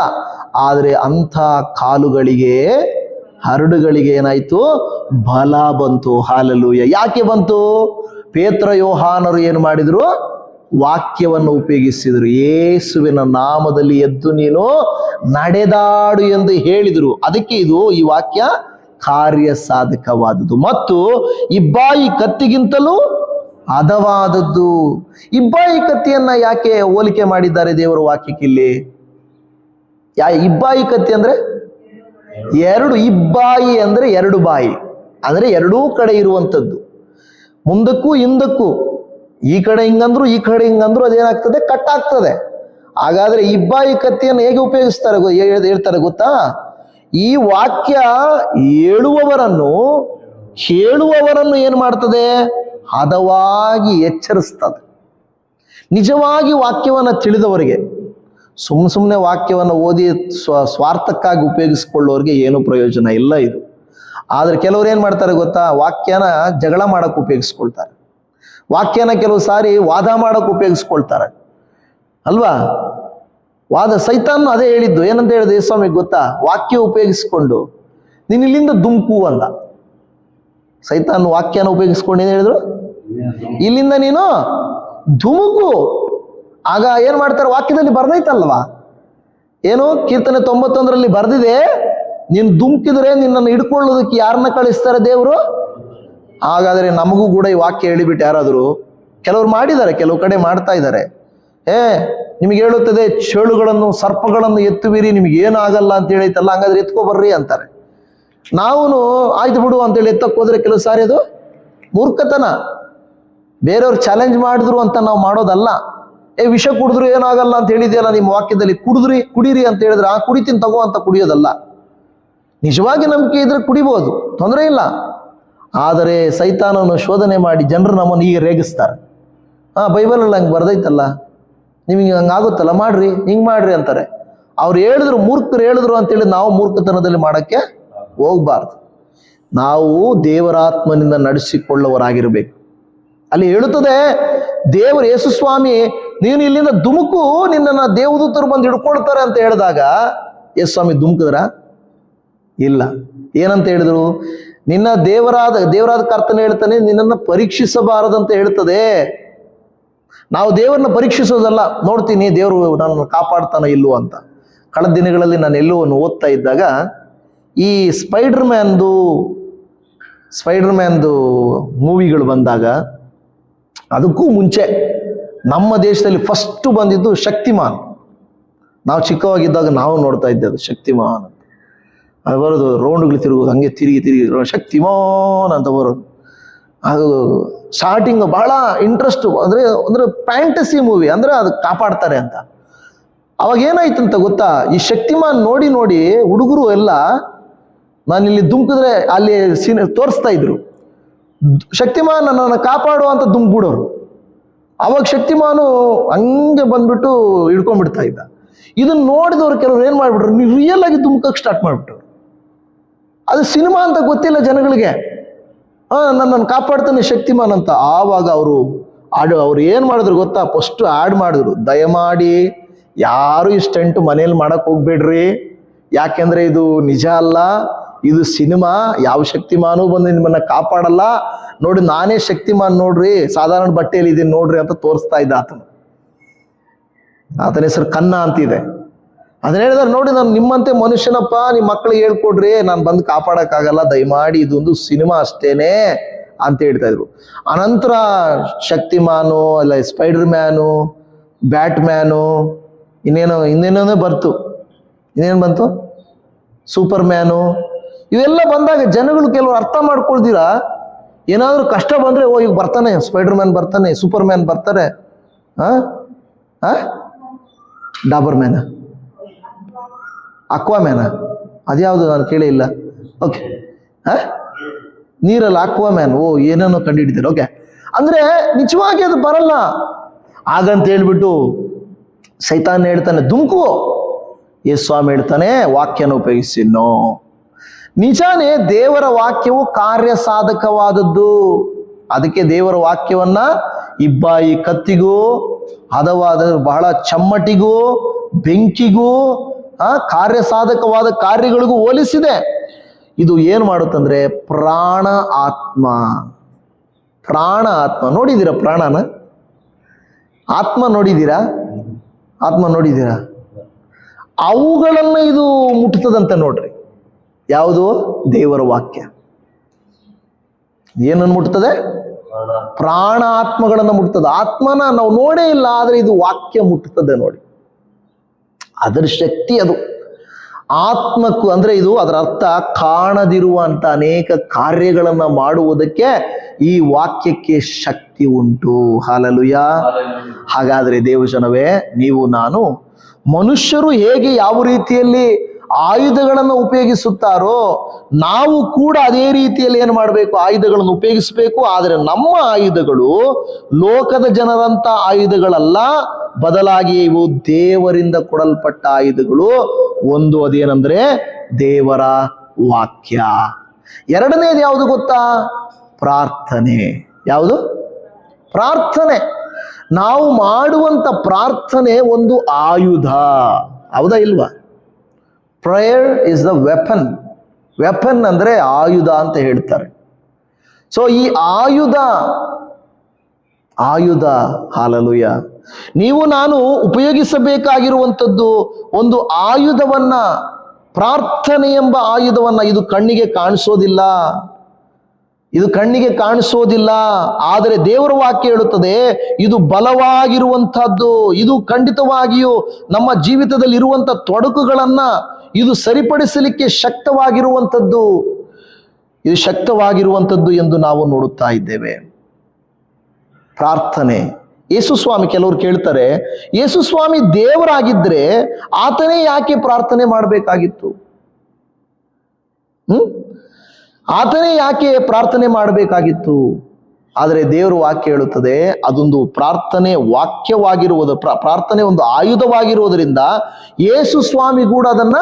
ಆದ್ರೆ ಅಂಥ ಕಾಲುಗಳಿಗೆ, ಹರಡುಗಳಿಗೆ ಏನಾಯ್ತು? ಬಲ ಬಂತು. ಹಾಲೆಲೂಯ. ಯಾಕೆ ಬಂತು? ಪೇತ್ರ ಯೋಹಾನರು ಏನು ಮಾಡಿದ್ರು? ವಾಕ್ಯವನ್ನು ಉಪಯೋಗಿಸಿದ್ರು. ಯೇಸುವಿನ ನಾಮದಲ್ಲಿ ಎದ್ದು ನೀನು ನಡೆದಾಡು ಎಂದು ಹೇಳಿದರು. ಅದಕ್ಕೆ ಈ ವಾಕ್ಯ ಕಾರ್ಯ ಸಾಧಕವಾದುದು. ಮತ್ತು ಇಬ್ಬಾಯಿ ಕತ್ತಿಗಿಂತಲೂ ಹದವಾದದ್ದು. ಇಬ್ಬಾಯಿ ಕತ್ತಿಯನ್ನ ಯಾಕೆ ಹೋಲಿಕೆ ಮಾಡಿದ್ದಾರೆ ದೇವರ ವಾಕ್ಯಕ್ಕೆ ಇಲ್ಲಿ? ಇಬ್ಬಾಯಿ ಕತ್ತಿ ಅಂದ್ರೆ ಎರಡು, ಇಬ್ಬಾಯಿ ಅಂದ್ರೆ ಎರಡು ಬಾಯಿ, ಅಂದ್ರೆ ಎರಡೂ ಕಡೆ ಇರುವಂಥದ್ದು, ಮುಂದಕ್ಕೂ ಹಿಂದಕ್ಕೂ, ಈ ಕಡೆ ಹಿಂಗಂದ್ರು ಈ ಕಡೆ ಹಿಂಗಂದ್ರು ಅದೇನಾಗ್ತದೆ, ಕಟ್ಟಾಗ್ತದೆ. ಹಾಗಾದ್ರೆ ಇಬ್ಬಾಯಿ ಕತ್ತಿಯನ್ನು ಹೇಗೆ ಉಪಯೋಗಿಸ್ತಾರೆ ಹೇಳ್ತಾರೆ ಗೊತ್ತಾ? ಈ ವಾಕ್ಯ ಹೇಳುವವರನ್ನು ಕೇಳುವವರನ್ನು ಏನ್ ಮಾಡ್ತದೆ? ಹದವಾಗಿ ಎಚ್ಚರಿಸ್ತದೆ. ನಿಜವಾಗಿ ವಾಕ್ಯವನ್ನು ತಿಳಿದವರಿಗೆ, ಸುಮ್ಮನೆ ವಾಕ್ಯವನ್ನು ಓದಿ ಸ್ವಾರ್ಥಕ್ಕಾಗಿ ಉಪಯೋಗಿಸ್ಕೊಳ್ಳೋರಿಗೆ ಏನು ಪ್ರಯೋಜನ ಇಲ್ಲ ಇದು. ಆದ್ರೆ ಕೆಲವರು ಏನ್ ಮಾಡ್ತಾರೆ ಗೊತ್ತಾ? ವಾಕ್ಯನ ಜಗಳ ಮಾಡಕ್ ಉಪಯೋಗಿಸ್ಕೊಳ್ತಾರೆ, ವಾಕ್ಯನ ಕೆಲವು ಸಾರಿ ವಾದ ಮಾಡಕ್ ಉಪಯೋಗಿಸ್ಕೊಳ್ತಾರೆ ಅಲ್ವಾ? ವಾದ. ಸೈತಾನ್ ಅದೇ ಹೇಳಿದ್ದು, ಏನಂತ ಹೇಳಿದೆ ಯೇಸುಸ್ವಾಮಿಗೆ ಗೊತ್ತಾ? ವಾಕ್ಯ ಉಪಯೋಗಿಸ್ಕೊಂಡು ನೀನು ಇಲ್ಲಿಂದ ದುಮ್ಕು ಅಂದ. ಸೈತಾನ್ ವಾಕ್ಯನ ಉಪಯೋಗಿಸ್ಕೊಂಡು ಏನ್ ಹೇಳಿದ್ರು? ಇಲ್ಲಿಂದ ನೀನು ಧುಮುಕು. ಆಗ ಏನ್ ಮಾಡ್ತಾರೆ? ವಾಕ್ಯದಲ್ಲಿ ಬರ್ದೈತಲ್ವಾ, ಏನು ಕೀರ್ತನೆ 91ರಲ್ಲಿ ಬರ್ದಿದೆ, ನೀನು ಧುಮುಕಿದ್ರೆ ನಿನ್ನನ್ನು ಹಿಡ್ಕೊಳ್ಳೋದಕ್ಕೆ ಯಾರನ್ನ ಕಳಿಸ್ತಾರೆ ದೇವರು? ಹಾಗಾದ್ರೆ ನಮಗೂ ಕೂಡ ಈ ವಾಕ್ಯ ಹೇಳಿಬಿಟ್ಟು ಯಾರಾದ್ರು ಕೆಲವ್ರು ಮಾಡಿದ್ದಾರೆ, ಕೆಲವು ಕಡೆ ಮಾಡ್ತಾ ಇದ್ದಾರೆ. ನಿಮಗೆ ಹೇಳುತ್ತದೆ, ಚೇಳುಗಳನ್ನು ಸರ್ಪಗಳನ್ನು ಎತ್ತುವಿರಿ, ನಿಮ್ಗೆ ಏನಾಗಲ್ಲ ಅಂತ ಹೇಳೈತಲ್ಲ, ಹಂಗಾದ್ರೆ ಎತ್ಕೊ ಬರ್ರಿ ಅಂತಾರೆ. ನಾವು ಆಯ್ತು ಬಿಡು ಅಂತೇಳಿ ಎತ್ತಕ್ಕೆ ಹೋದ್ರೆ ಕೆಲವು ಸಾರಿ ಅದು ಮೂರ್ಖತನ. ಬೇರೆಯವ್ರು ಚಾಲೆಂಜ್ ಮಾಡಿದ್ರು ಅಂತ ನಾವು ಮಾಡೋದಲ್ಲ. ವಿಷ ಕುಡಿದ್ರು ಏನಾಗಲ್ಲ ಅಂತ ಹೇಳಿದೆಯಲ್ಲ ನಿಮ್ಮ ವಾಕ್ಯದಲ್ಲಿ, ಕುಡೀರಿ ಅಂತ ಹೇಳಿದ್ರೆ ಕುಡಿತೀನಿ ತಗೋ ಅಂತ ಕುಡಿಯೋದಲ್ಲ. ನಿಜವಾಗಿ ನಂಬಿಕೆ ಇದ್ರೆ ಕುಡಿಬಹುದು, ತೊಂದರೆ ಇಲ್ಲ. ಆದರೆ ಸೈತಾನವನ್ನು ಶೋಧನೆ ಮಾಡಿ ಜನರು ನಮ್ಮನ್ನು ಹೀಗೆ ರೇಗಿಸ್ತಾರೆ. ಬೈಬಲಲ್ಲಿ ಹಂಗೆ ಬರ್ದೈತಲ್ಲ, ನಿಮಗೆ ಹಂಗಾಗುತ್ತಲ್ಲ, ಮಾಡ್ರಿ, ಹಿಂಗೆ ಮಾಡ್ರಿ ಅಂತಾರೆ. ಅವ್ರು ಹೇಳಿದ್ರು, ಮೂರ್ಖರು ಹೇಳಿದ್ರು ಅಂತೇಳಿ ನಾವು ಮೂರ್ಖತನದಲ್ಲಿ ಮಾಡೋಕ್ಕೆ ಹೋಗ್ಬಾರ್ದು. ನಾವು ದೇವರಾತ್ಮನಿಂದ ನಡೆಸಿಕೊಳ್ಳುವರಾಗಿರ್ಬೇಕು. ಅಲ್ಲಿ ಹೇಳುತ್ತದೆ, ದೇವರು ಯೇಸುಸ್ವಾಮಿ ನೀನು ಇಲ್ಲಿಂದ ಧುಮುಕು, ನಿನ್ನನ್ನು ದೇವದೂತರು ಬಂದು ಹಿಡ್ಕೊಳ್ತಾರೆ ಅಂತ ಹೇಳಿದಾಗ ಯೇಸುಸ್ವಾಮಿ ಧುಮುಕಿದ್ರ? ಇಲ್ಲ. ಏನಂತ ಹೇಳಿದ್ರು? ನಿನ್ನ ದೇವರಾದ ಕರ್ತನ ಹೇಳ್ತಾನೆ, ನಿನ್ನನ್ನು ಪರೀಕ್ಷಿಸಬಾರದಂತ ಹೇಳ್ತದೆ. ನಾವು ದೇವರನ್ನ ಪರೀಕ್ಷಿಸೋದಲ್ಲ, ನೋಡ್ತೀನಿ ದೇವರು ನನ್ನನ್ನು ಕಾಪಾಡ್ತಾನೋ ಇಲ್ಲವೋ ಅಂತ. ಕಳೆದ ದಿನಗಳಲ್ಲಿ ನಾನು ಎಲ್ಲವನ್ನು ಓದ್ತಾ ಇದ್ದಾಗ ಈ ಸ್ಪೈಡರ್ ಮ್ಯಾನ್ದು ಮೂವಿಗಳು ಬಂದಾಗ, ಅದಕ್ಕೂ ಮುಂಚೆ ನಮ್ಮ ದೇಶದಲ್ಲಿ ಫಸ್ಟ್ ಬಂದಿದ್ದು ಶಕ್ತಿಮಾನ್. ನಾವು ಚಿಕ್ಕವಾಗಿದ್ದಾಗ ನಾವು ನೋಡ್ತಾ ಇದ್ದೆ ಅದು ಶಕ್ತಿಮಾನ್ ಅಂತ. ಅದು ಬರೋದು ರೌಂಡ್ಗಳು ತಿರುಗೋದು, ಹಂಗೆ ತಿರುಗಿ ಶಕ್ತಿಮಾನ್ ಅಂತ ಬರೋದು. ಅದು ಸ್ಟಾರ್ಟಿಂಗ್ ಬಹಳ ಇಂಟ್ರೆಸ್ಟ್, ಅಂದ್ರೆ ಫ್ಯಾಂಟಸಿ ಮೂವಿ, ಅಂದ್ರೆ ಅದು ಕಾಪಾಡ್ತಾರೆ ಅಂತ. ಅವಾಗ ಏನಾಯ್ತು ಅಂತ ಗೊತ್ತಾ? ಈ ಶಕ್ತಿಮಾನ್ ನೋಡಿ ಹುಡುಗರು ಎಲ್ಲ, ನಾನು ಇಲ್ಲಿ ದುಮ್ಕಿದ್ರೆ ಅಲ್ಲಿ ತೋರಿಸ್ತಾ ಇದ್ರು, ಶಕ್ತಿಮಾನ್ ನನ್ನನ್ನು ಕಾಪಾಡುವಂತ ದುಮ್ಬಿಡೋರು. ಅವಾಗ ಶಕ್ತಿಮಾನು ಹಂಗೆ ಬಂದ್ಬಿಟ್ಟು ಹಿಡ್ಕೊಂಡ್ಬಿಡ್ತಾ ಇದ್ದ. ಇದನ್ನ ನೋಡಿದವ್ರು ಕೆಲವ್ರು ಏನ್ ಮಾಡ್ಬಿಟ್ರು, ನೀವು ರಿಯಲ್ ಆಗಿ ದುಮ್ಕಕ್ಕೆ ಸ್ಟಾರ್ಟ್ ಮಾಡ್ಬಿಟ್ರು. ಅದು ಸಿನಿಮಾ ಅಂತ ಗೊತ್ತಿಲ್ಲ ಜನಗಳಿಗೆ. ನನ್ನನ್ನು ಕಾಪಾಡ್ತಾನೆ ಶಕ್ತಿಮಾನ್ ಅಂತ. ಆವಾಗ ಅವ್ರು ಏನ್ ಮಾಡಿದ್ರು ಗೊತ್ತಾ? ಫಸ್ಟ್ ಆಡ್ ಮಾಡಿದ್ರು, ದಯಮಾಡಿ ಯಾರು ಈ ಸ್ಟಂಟ್ ಮನೇಲಿ ಮಾಡಕ್ ಹೋಗ್ಬೇಡ್ರಿ, ಯಾಕೆಂದ್ರೆ ಇದು ನಿಜ ಅಲ್ಲ, ಇದು ಸಿನಿಮಾ. ಯಾವ ಶಕ್ತಿಮಾನು ಬಂದು ನಿಮ್ಮನ್ನ ಕಾಪಾಡಲ್ಲ, ನೋಡಿ ನಾನೇ ಶಕ್ತಿಮಾನ್, ನೋಡ್ರಿ ಸಾಧಾರಣ ಬಟ್ಟೆಯಲ್ಲಿ ಇದೀನಿ ನೋಡ್ರಿ ಅಂತ ತೋರಿಸ್ತಾ ಇದ್ದ ಆತನ ಹೆಸರು ಕನ್ನ ಅಂತಿದೆ. ಅದನ್ನ ಹೇಳಿದಾರೆ, ನೋಡಿ ನಾನು ನಿಮ್ಮಂತೆ ಮನುಷ್ಯನಪ್ಪ, ನಿಮ್ಮ ಮಕ್ಕಳಿಗೆ ಹೇಳ್ಕೊಡ್ರಿ, ನಾನು ಬಂದು ಕಾಪಾಡಕ್ಕಾಗಲ್ಲ, ದಯಮಾಡಿ ಇದೊಂದು ಸಿನಿಮಾ ಅಷ್ಟೇನೆ ಅಂತ ಹೇಳ್ತಾ ಇದ್ರು. ಅನಂತರ ಶಕ್ತಿಮಾನು, ಅಲ್ಲ ಸ್ಪೈಡರ್ ಮ್ಯಾನು, ಬ್ಯಾಟ್ ಮ್ಯಾನು, ಇನ್ನೇನೋ ಬಂತು. ಇನ್ನೇನು ಬಂತು? Super man. ಇವೆಲ್ಲ ಬಂದಾಗ ಜನಗಳು ಕೆಲವರು ಅರ್ಥ ಮಾಡ್ಕೊಳ್ದಿರಾ, ಏನಾದರೂ ಕಷ್ಟ ಬಂದ್ರೆ ಈಗ ಬರ್ತಾನೆ ಸ್ಪೈಡರ್ ಮ್ಯಾನ್, ಬರ್ತಾನೆ ಸೂಪರ್ ಮ್ಯಾನ್, ಬರ್ತಾರೆ. ಡಾಬರ್ ಮ್ಯಾನ, ಅಕ್ವಾ ಮ್ಯಾನ, ಅದ್ಯಾವುದು ನಾನು ಕೇಳೇ ಇಲ್ಲ. ಓಕೆ, ನೀರಲ್ಲಿ ಅಕ್ವಾ ಮ್ಯಾನ್, ಏನೇನೋ ಕಂಡು ಹಿಡಿತಾರೆ. ಓಕೆ, ಅಂದ್ರೆ ನಿಜವಾಗಿ ಅದು ಬರಲ್ಲ. ಹಾಗಂತ ಹೇಳ್ಬಿಟ್ಟು ಸೈತಾನ್ ಹೇಳ್ತಾನೆ ಧುಮುಕು, ಯೇಸುಸ್ವಾಮಿ ಹೇಳ್ತಾನೆ ವಾಕ್ಯನ ಉಪಯೋಗಿಸಿ. ನಿಜಾನೇ ದೇವರ ವಾಕ್ಯವು ಕಾರ್ಯ ಸಾಧಕವಾದದ್ದು. ಅದಕ್ಕೆ ದೇವರ ವಾಕ್ಯವನ್ನ ಇಬ್ಬಾಯಿ ಕತ್ತಿಗೂ, ಹದವಾದ ಬಹಳ ಚಮ್ಮಟಿಗೂ, ಬೆಂಕಿಗೂ, ಕಾರ್ಯ ಸಾಧಕವಾದ ಕಾರ್ಯಗಳಿಗೂ ಹೋಲಿಸಿದೆ. ಇದು ಏನು ಮಾಡುತ್ತಂದ್ರೆ ಪ್ರಾಣ ಆತ್ಮ. ನೋಡಿದ್ದೀರಾ? ಪ್ರಾಣನ ಆತ್ಮ ನೋಡಿದ್ದೀರಾ? ಅವುಗಳನ್ನ ಇದು ಮುಟ್ತದಂತೆ ನೋಡ್ರಿ. ಯಾವುದು? ದೇವರ ವಾಕ್ಯ. ಏನನ್ನು ಮುಟ್ತದೆ? ಪ್ರಾಣ ಆತ್ಮಗಳನ್ನ ಮುಟ್ತದೆ. ಆತ್ಮನ ನಾವು ನೋಡೇ ಇಲ್ಲ, ಆದ್ರೆ ಇದು ವಾಕ್ಯ ಮುಟ್ಟುತ್ತದೆ ನೋಡಿ. ಅದರ ಶಕ್ತಿ ಅದು. ಆತ್ಮಕ್ಕೂ ಅಂದ್ರೆ ಇದು ಅದರ ಅರ್ಥ ಕಾಣದಿರುವಂತ ಅನೇಕ ಕಾರ್ಯಗಳನ್ನ ಮಾಡುವುದಕ್ಕೆ ಈ ವಾಕ್ಯಕ್ಕೆ ಶಕ್ತಿ ಉಂಟು. ಹಲ್ಲೆಲೂಯಾ. ಹಾಗಾದ್ರೆ ದೇವಜನವೇ, ನೀವು ನಾನು ಮನುಷ್ಯರು ಹೇಗೆ ಯಾವ ರೀತಿಯಲ್ಲಿ ಆಯುಧಗಳನ್ನು ಉಪಯೋಗಿಸುತ್ತಾರೋ ನಾವು ಕೂಡ ಅದೇ ರೀತಿಯಲ್ಲಿ ಏನು ಮಾಡಬೇಕು, ಆಯುಧಗಳನ್ನು ಉಪಯೋಗಿಸಬೇಕು. ಆದರೆ ನಮ್ಮ ಆಯುಧಗಳು ಲೋಕದ ಜನರಂತ ಆಯುಧಗಳಲ್ಲ, ಬದಲಾಗಿ ಇವು ದೇವರಿಂದ ಕೊಡಲ್ಪಟ್ಟ ಆಯುಧಗಳು. ಒಂದು ಅದೇನೆಂದ್ರೆ ದೇವರ ವಾಕ್ಯ. ಎರಡನೇದು ಯಾವುದು ಗೊತ್ತಾ? ಪ್ರಾರ್ಥನೆ. ಯಾವುದು? ಪ್ರಾರ್ಥನೆ. ನಾವು ಮಾಡುವಂತ ಪ್ರಾರ್ಥನೆ ಒಂದು ಆಯುಧ. ಹೌದಾ ಇಲ್ವಾ? Prayer is the weapon. Weapon ಅಂದ್ರೆ ಆಯುಧ ಅಂತ ಹೇಳ್ತಾರೆ. ಸೊ ಈ ಆಯುಧ ಹಲ್ಲೆಲೂಯ, ನೀವು ನಾನು ಉಪಯೋಗಿಸಬೇಕಾಗಿರುವಂಥದ್ದು ಒಂದು ಆಯುಧವನ್ನ, ಪ್ರಾರ್ಥನೆ ಎಂಬ ಆಯುಧವನ್ನ. ಇದು ಕಣ್ಣಿಗೆ ಕಾಣಿಸೋದಿಲ್ಲ, ಆದರೆ ದೇವರ ವಾಕ್ಯ ಹೇಳುತ್ತದೆ ಇದು ಬಲವಾಗಿರುವಂತಹದ್ದು. ಇದು ಖಂಡಿತವಾಗಿಯೂ ನಮ್ಮ ಜೀವಿತದಲ್ಲಿ ಇರುವಂತ ತೊಡಕುಗಳನ್ನ ಇದು ಸರಿಪಡಿಸಲಿಕ್ಕೆ ಶಕ್ತವಾಗಿರುವಂಥದ್ದು. ಇದು ಶಕ್ತವಾಗಿರುವಂಥದ್ದು ಎಂದು ನಾವು ನೋಡುತ್ತಾ ಇದ್ದೇವೆ. ಪ್ರಾರ್ಥನೆ. ಯೇಸು ಸ್ವಾಮಿ, ಕೆಲವರು ಕೇಳ್ತಾರೆ, ಯೇಸು ಸ್ವಾಮಿ ದೇವರಾಗಿದ್ರೆ ಆತನೇ ಯಾಕೆ ಪ್ರಾರ್ಥನೆ ಮಾಡಬೇಕಾಗಿತ್ತು? ಆತನೇ ಯಾಕೆ ಪ್ರಾರ್ಥನೆ ಮಾಡಬೇಕಾಗಿತ್ತು? ಆದರೆ ದೇವರು ವಾಕ್ಯ ಹೇಳುತ್ತದೆ ಅದೊಂದು ಪ್ರಾರ್ಥನೆ ವಾಕ್ಯವಾಗಿರುವುದು, ಪ್ರಾರ್ಥನೆ ಒಂದು ಆಯುಧವಾಗಿರುವುದರಿಂದ ಯೇಸು ಸ್ವಾಮಿ ಕೂಡ ಅದನ್ನ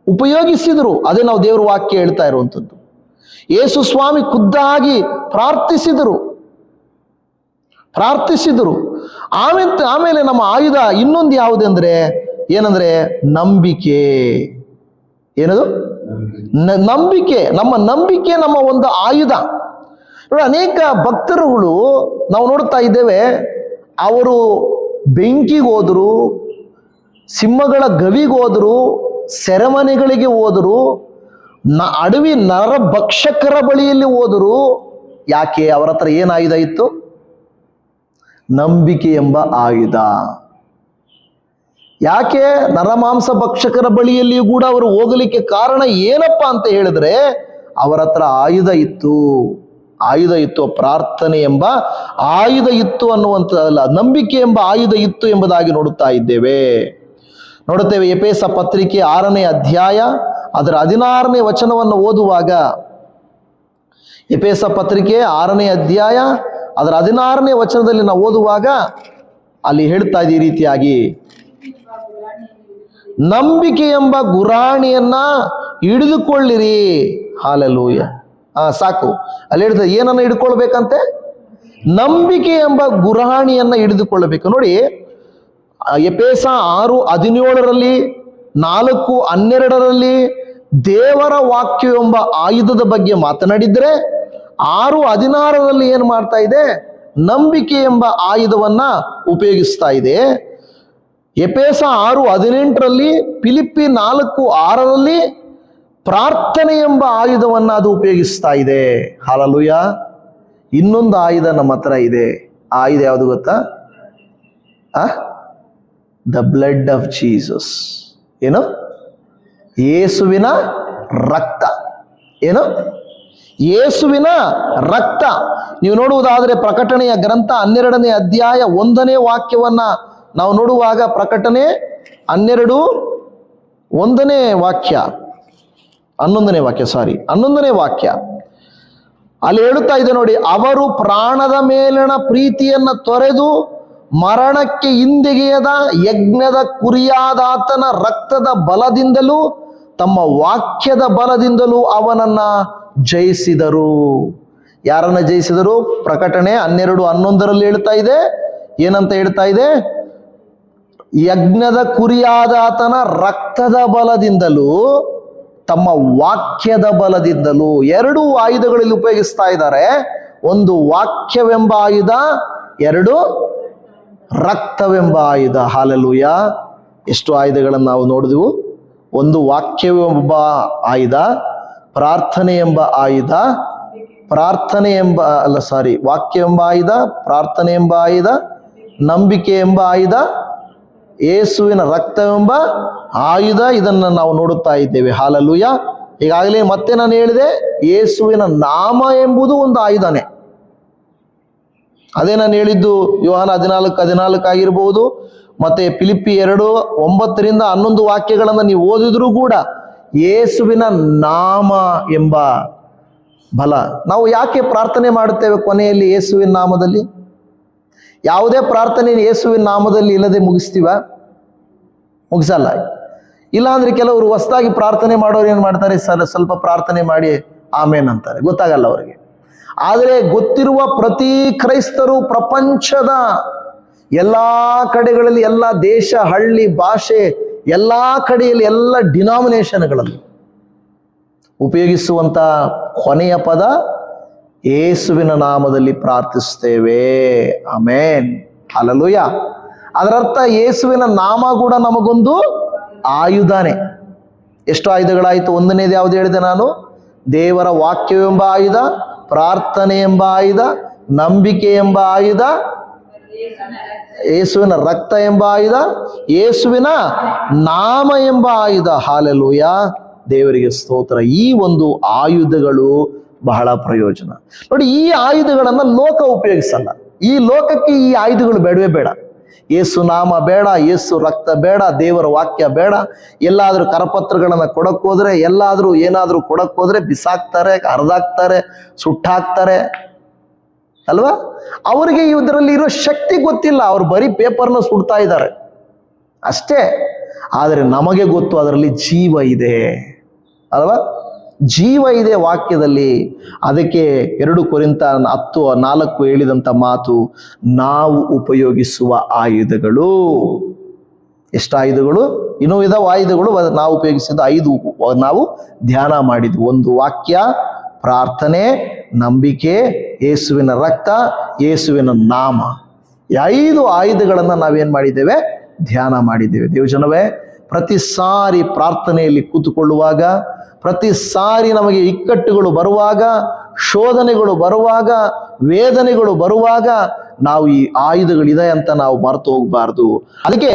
ಉಪಯೋಗಿಸಿದರು. ಅದೇ ನಾವು ದೇವರ ವಾಕ್ಯ ಹೇಳ್ತಾ ಇರುವಂಥದ್ದು. ಯೇಸು ಸ್ವಾಮಿ ಖುದ್ದಾಗಿ ಪ್ರಾರ್ಥಿಸಿದರು. ಆಮೇಲೆ ನಮ್ಮ ಆಯುಧ ಇನ್ನೊಂದು ಯಾವುದೆಂದ್ರೆ ಏನಂದ್ರೆ ನಂಬಿಕೆ. ಏನದು? ನಂಬಿಕೆ. ನಮ್ಮ ನಂಬಿಕೆ ನಮ್ಮ ಒಂದು ಆಯುಧ. ಅನೇಕ ಭಕ್ತರುಗಳು ನಾವು ನೋಡ್ತಾ ಇದ್ದೇವೆ, ಅವರು ಬೆಂಕಿಗೆ ಹೋದರು, ಸಿಂಹಗಳ ಗವಿಗೆ ಹೋದರು, ಸೆರೆಮನೆಗಳಿಗೆ ಹೋದರು, ಅಡವಿ ನರಭಕ್ಷಕರ ಬಳಿಯಲ್ಲಿ ಹೋದರು. ಯಾಕೆ? ಅವರ ಹತ್ರ ಏನು ಆಯುಧ ಇತ್ತು? ನಂಬಿಕೆ ಎಂಬ ಆಯುಧ. ಯಾಕೆ ನರಮಾಂಸ ಭಕ್ಷಕರ ಬಳಿಯಲ್ಲಿಯೂ ಕೂಡ ಅವರು ಹೋಗಲಿಕ್ಕೆ ಕಾರಣ ಏನಪ್ಪಾ ಅಂತ ಹೇಳಿದ್ರೆ ಅವರ ಹತ್ರ ಆಯುಧ ಇತ್ತು. ಪ್ರಾರ್ಥನೆ ಎಂಬ ಆಯುಧ ಇತ್ತು ಅನ್ನುವಂಥದ್ದಲ್ಲ, ನಂಬಿಕೆ ಎಂಬ ಆಯುಧ ಇತ್ತು ಎಂಬುದಾಗಿ ನೋಡುತ್ತಾ ಇದ್ದೇವೆ. ನೋಡುತ್ತೇವೆ ಎಫೆಸ ಪತ್ರಿಕೆ 6ನೇ ಅಧ್ಯಾಯ ಅದರ 16ನೇ ವಚನವನ್ನು ಓದುವಾಗ, ಎಫೆಸ ಪತ್ರಿಕೆ 6ನೇ ಅಧ್ಯಾಯ ಅದರ 16ನೇ ವಚನದಲ್ಲಿ ನಾವು ಓದುವಾಗ ಅಲ್ಲಿ ಹೇಳ್ತಾ ಇದೆ ಈ ರೀತಿಯಾಗಿ, ನಂಬಿಕೆ ಎಂಬ ಗುರಾಣಿಯನ್ನ ಹಿಡಿದುಕೊಳ್ಳಿರಿ. ಹಲ್ಲೆಲೂಯ. ಸಾಕು. ಅಲ್ಲಿ ಹೇಳ್ತದೆ ಏನನ್ನ ಹಿಡ್ಕೊಳ್ಬೇಕಂತೆ? ನಂಬಿಕೆ ಎಂಬ ಗುರಾಣಿಯನ್ನ ಹಿಡಿದುಕೊಳ್ಳಬೇಕು. ನೋಡಿ, ಎಫೆಸ 6:17 4:12 ದೇವರ ವಾಕ್ಯ ಎಂಬ ಆಯುಧದ ಬಗ್ಗೆ ಮಾತನಾಡಿದ್ರೆ 6:16 ಏನು ಮಾಡ್ತಾ ಇದೆ? ನಂಬಿಕೆ ಎಂಬ ಆಯುಧವನ್ನ ಉಪಯೋಗಿಸ್ತಾ ಇದೆ. ಎಫೆಸ 6:18 ಫಿಲಿಪ್ಪಿ 4:6 ಪ್ರಾರ್ಥನೆ ಎಂಬ ಆಯುಧವನ್ನ ಅದು ಉಪಯೋಗಿಸ್ತಾ ಇದೆ. ಹಲ್ಲೆಲೂಯ. ಇನ್ನೊಂದು ಆಯುಧ ನಮ್ಮ ಹತ್ರ ಇದೆ. ಆ ಆಯುಧ ಯಾವುದು ಗೊತ್ತಾ? The blood of Jesus. ಏನು? ಯೇಸುವಿನ ರಕ್ತ. ಏನು? ಯೇಸುವಿನ ರಕ್ತ. ನೀವು ನೋಡುವುದಾದರೆ ಪ್ರಕಟಣೆಯ ಗ್ರಂಥ 12ನೇ ಅಧ್ಯಾಯ 1ನೇ ವಾಕ್ಯವನ್ನ ನಾವು ನೋಡುವಾಗ, ಪ್ರಕಟಣೆ 12 1ನೇ ವಾಕ್ಯ 11ನೇ ವಾಕ್ಯ ಅಲ್ಲಿ ಹೇಳುತ್ತಾ ಇದೆ ನೋಡಿ, ಅವರು ಪ್ರಾಣದ ಮೇಲಣ ಪ್ರೀತಿಯನ್ನ ತೊರೆದು ಮರಣಕ್ಕೆ ಹಿಂದೆಗೆಯದ ಯಜ್ಞದ ಕುರಿಯಾದಾತನ ರಕ್ತದ ಬಲದಿಂದಲೂ ತಮ್ಮ ವಾಕ್ಯದ ಬಲದಿಂದಲೂ ಅವನನ್ನ ಜಯಿಸಿದರು. ಯಾರನ್ನ ಜಯಿಸಿದರು? ಪ್ರಕಟಣೆ 12:11 ಹೇಳ್ತಾ ಇದೆ. ಏನಂತ ಹೇಳ್ತಾ ಇದೆ? ಯಜ್ಞದ ಕುರಿಯಾದಾತನ ರಕ್ತದ ಬಲದಿಂದಲೂ ತಮ್ಮ ವಾಕ್ಯದ ಬಲದಿಂದಲೂ. ಎರಡು ಆಯುಧಗಳಲ್ಲಿ ಉಪಯೋಗಿಸ್ತಾ ಇದ್ದಾರೆ. ಒಂದು ವಾಕ್ಯವೆಂಬ ಆಯುಧ, ಎರಡು ರಕ್ತವೆಂಬ ಆಯುಧ. ಹಲ್ಲೆಲೂಯ. ಎಷ್ಟು ಆಯುಧಗಳನ್ನು ನಾವು ನೋಡಿದೆವು? ಒಂದು ವಾಕ್ಯವೆಂಬ ಆಯುಧ, ಪ್ರಾರ್ಥನೆ ಎಂಬ ಆಯುಧ, ಪ್ರಾರ್ಥನೆ ಎಂಬ ಅಲ್ಲ ಸಾರಿ ವಾಕ್ಯ ಎಂಬ ಆಯುಧ, ಪ್ರಾರ್ಥನೆ ಎಂಬ ಆಯುಧ, ನಂಬಿಕೆ ಎಂಬ ಆಯುಧ, ಯೇಸುವಿನ ರಕ್ತವೆಂಬ ಆಯುಧ. ಇದನ್ನು ನಾವು ನೋಡುತ್ತಾ ಇದ್ದೇವೆ. ಹಾಲೆಲೂಯಾ. ಈಗಾಗಲೇ ಮತ್ತೆ ನಾನು ಹೇಳಿದೆ, ಯೇಸುವಿನ ನಾಮ ಎಂಬುದು ಒಂದು ಆಯುಧನೇ. ಅದೇ ನಾನು ಹೇಳಿದ್ದು ಯೋಹಾನ 14:14 ಆಗಿರ್ಬೋದು, ಮತ್ತೆ ಫಿಲಿಪ್ಪಿ 2:9-11 ವಾಕ್ಯಗಳನ್ನು ನೀವು ಓದಿದ್ರೂ ಕೂಡ ಯೇಸುವಿನ ನಾಮ ಎಂಬ ಬಲ. ನಾವು ಯಾಕೆ ಪ್ರಾರ್ಥನೆ ಮಾಡುತ್ತೇವೆ ಕೊನೆಯಲ್ಲಿ ಯೇಸುವಿನ ನಾಮದಲ್ಲಿ? ಯಾವುದೇ ಪ್ರಾರ್ಥನೆ ಯೇಸುವಿನ ನಾಮದಲ್ಲಿ ಇಲ್ಲದೆ ಮುಗಿಸ್ತೀವ? ಮುಗಿಸಲ್ಲ. ಇಲ್ಲಾಂದ್ರೆ ಕೆಲವರು ಹೊಸದಾಗಿ ಪ್ರಾರ್ಥನೆ ಮಾಡೋರು ಏನು ಮಾಡ್ತಾರೆ, ಸ್ವಲ್ಪ ಪ್ರಾರ್ಥನೆ ಮಾಡಿ ಆಮೇನ್ ಅಂತಾರೆ, ಗೊತ್ತಾಗಲ್ಲ ಅವರಿಗೆ. ಆದರೆ ಗೊತ್ತಿರುವ ಪ್ರತಿ ಕ್ರೈಸ್ತರು ಪ್ರಪಂಚದ ಎಲ್ಲ ಕಡೆಗಳಲ್ಲಿ, ಎಲ್ಲ ದೇಶ, ಹಳ್ಳಿ, ಭಾಷೆ, ಎಲ್ಲ ಕಡೆಯಲ್ಲಿ, ಎಲ್ಲ ಡಿನಾಮಿನೇಷನ್ಗಳಲ್ಲಿ ಉಪಯೋಗಿಸುವಂತ ಕೊನೆಯ ಪದ ಯೇಸುವಿನ ನಾಮದಲ್ಲಿ ಪ್ರಾರ್ಥಿಸ್ತೇವೆ. ಆಮೇನ್, ಹಲ್ಲೆಲೂಯಾ. ಅದರರ್ಥ ಯೇಸುವಿನ ನಾಮ ಕೂಡ ನಮಗೊಂದು ಆಯುಧನೇ. ಎಷ್ಟು ಆಯುಧಗಳಾಯಿತು? ಒಂದನೇದು ಯಾವುದು ಹೇಳಿದೆ ನಾನು? ದೇವರ ವಾಕ್ಯವೆಂಬ ಆಯುಧ, ಪ್ರಾರ್ಥನೆ ಎಂಬ ಆಯುಧ, ನಂಬಿಕೆ ಎಂಬ ಆಯುಧ, ಯೇಸುವಿನ ರಕ್ತ ಎಂಬ ಆಯುಧ, ಯೇಸುವಿನ ನಾಮ ಎಂಬ ಆಯುಧ. ಹಾಲೆಲೂಯಾ, ದೇವರಿಗೆ ಸ್ತೋತ್ರ. ಈ ಒಂದು ಆಯುಧಗಳು ಬಹಳ ಪ್ರಯೋಜನ. ನೋಡಿ, ಈ ಆಯುಧಗಳನ್ನು ಲೋಕ ಉಪಯೋಗಿಸಲ್ಲ. ಈ ಲೋಕಕ್ಕೆ ಈ ಆಯುಧಗಳು ಬೇಡವೇ ಬೇಡ. ಯೇಸು ನಾಮ ಬೇಡ, ಯೇಸು ರಕ್ತ ಬೇಡ, ದೇವರ ವಾಕ್ಯ ಬೇಡ. ಎಲ್ಲಾದ್ರೂ ಕರಪತ್ರಗಳನ್ನು ಕೊಡಕ್ಕೋದ್ರೆ, ಎಲ್ಲಾದ್ರೂ ಏನಾದ್ರೂ ಕೊಡಕ್ಕೋದ್ರೆ ಬಿಸಾಕ್ತಾರೆ, ಹರಿದಾಕ್ತಾರೆ, ಸುಟ್ಟಾಕ್ತಾರೆ ಅಲ್ವಾ? ಅವರಿಗೆ ಇದರಲ್ಲಿ ಇರೋ ಶಕ್ತಿ ಗೊತ್ತಿಲ್ಲ. ಅವ್ರು ಬರೀ ಪೇಪರ್ನ ಸುಡ್ತಾ ಇದ್ದಾರೆ ಅಷ್ಟೇ. ಆದರೆ ನಮಗೆ ಗೊತ್ತು ಅದರಲ್ಲಿ ಜೀವ ಇದೆ ಅಲ್ವಾ? ಜೀವ ಇದೆ ವಾಕ್ಯದಲ್ಲಿ. ಅದಕ್ಕೆ 2 ಕೊರಿಂಥ 10:4 ಹೇಳಿದಂಥ ಮಾತು, ನಾವು ಉಪಯೋಗಿಸುವ ಆಯುಧಗಳು. ಎಷ್ಟು ಆಯುಧಗಳು? ಇನ್ನೂ ಇದಾವ ಆಯುಧಗಳು. ನಾವು ಉಪಯೋಗಿಸಿದ 5 ನಾವು ಧ್ಯಾನ ಮಾಡಿದ್ವಿ. ಒಂದು ವಾಕ್ಯ, ಪ್ರಾರ್ಥನೆ, ನಂಬಿಕೆ, ಯೇಸುವಿನ ರಕ್ತ, ಯೇಸುವಿನ ನಾಮ. ಈ 5 ಆಯುಧಗಳನ್ನು ನಾವೇನ್ ಮಾಡಿದ್ದೇವೆ? ಧ್ಯಾನ ಮಾಡಿದ್ದೇವೆ. ದೇವಜನವೇ, ಪ್ರತಿ ಸಾರಿ ಪ್ರಾರ್ಥನೆಯಲ್ಲಿ ಕೂತುಕೊಳ್ಳುವಾಗ, ಪ್ರತಿ ಸಾರಿ ನಮಗೆ ಇಕ್ಕಟ್ಟುಗಳು ಬರುವಾಗ, ಶೋಧನೆಗಳು ಬರುವಾಗ, ವೇದನೆಗಳು ಬರುವಾಗ ನಾವು ಈ ಆಯುಧಗಳಿದೆ ಅಂತ ನಾವು ಮರೆತು ಹೋಗಬಾರ್ದು. ಅದಕ್ಕೆ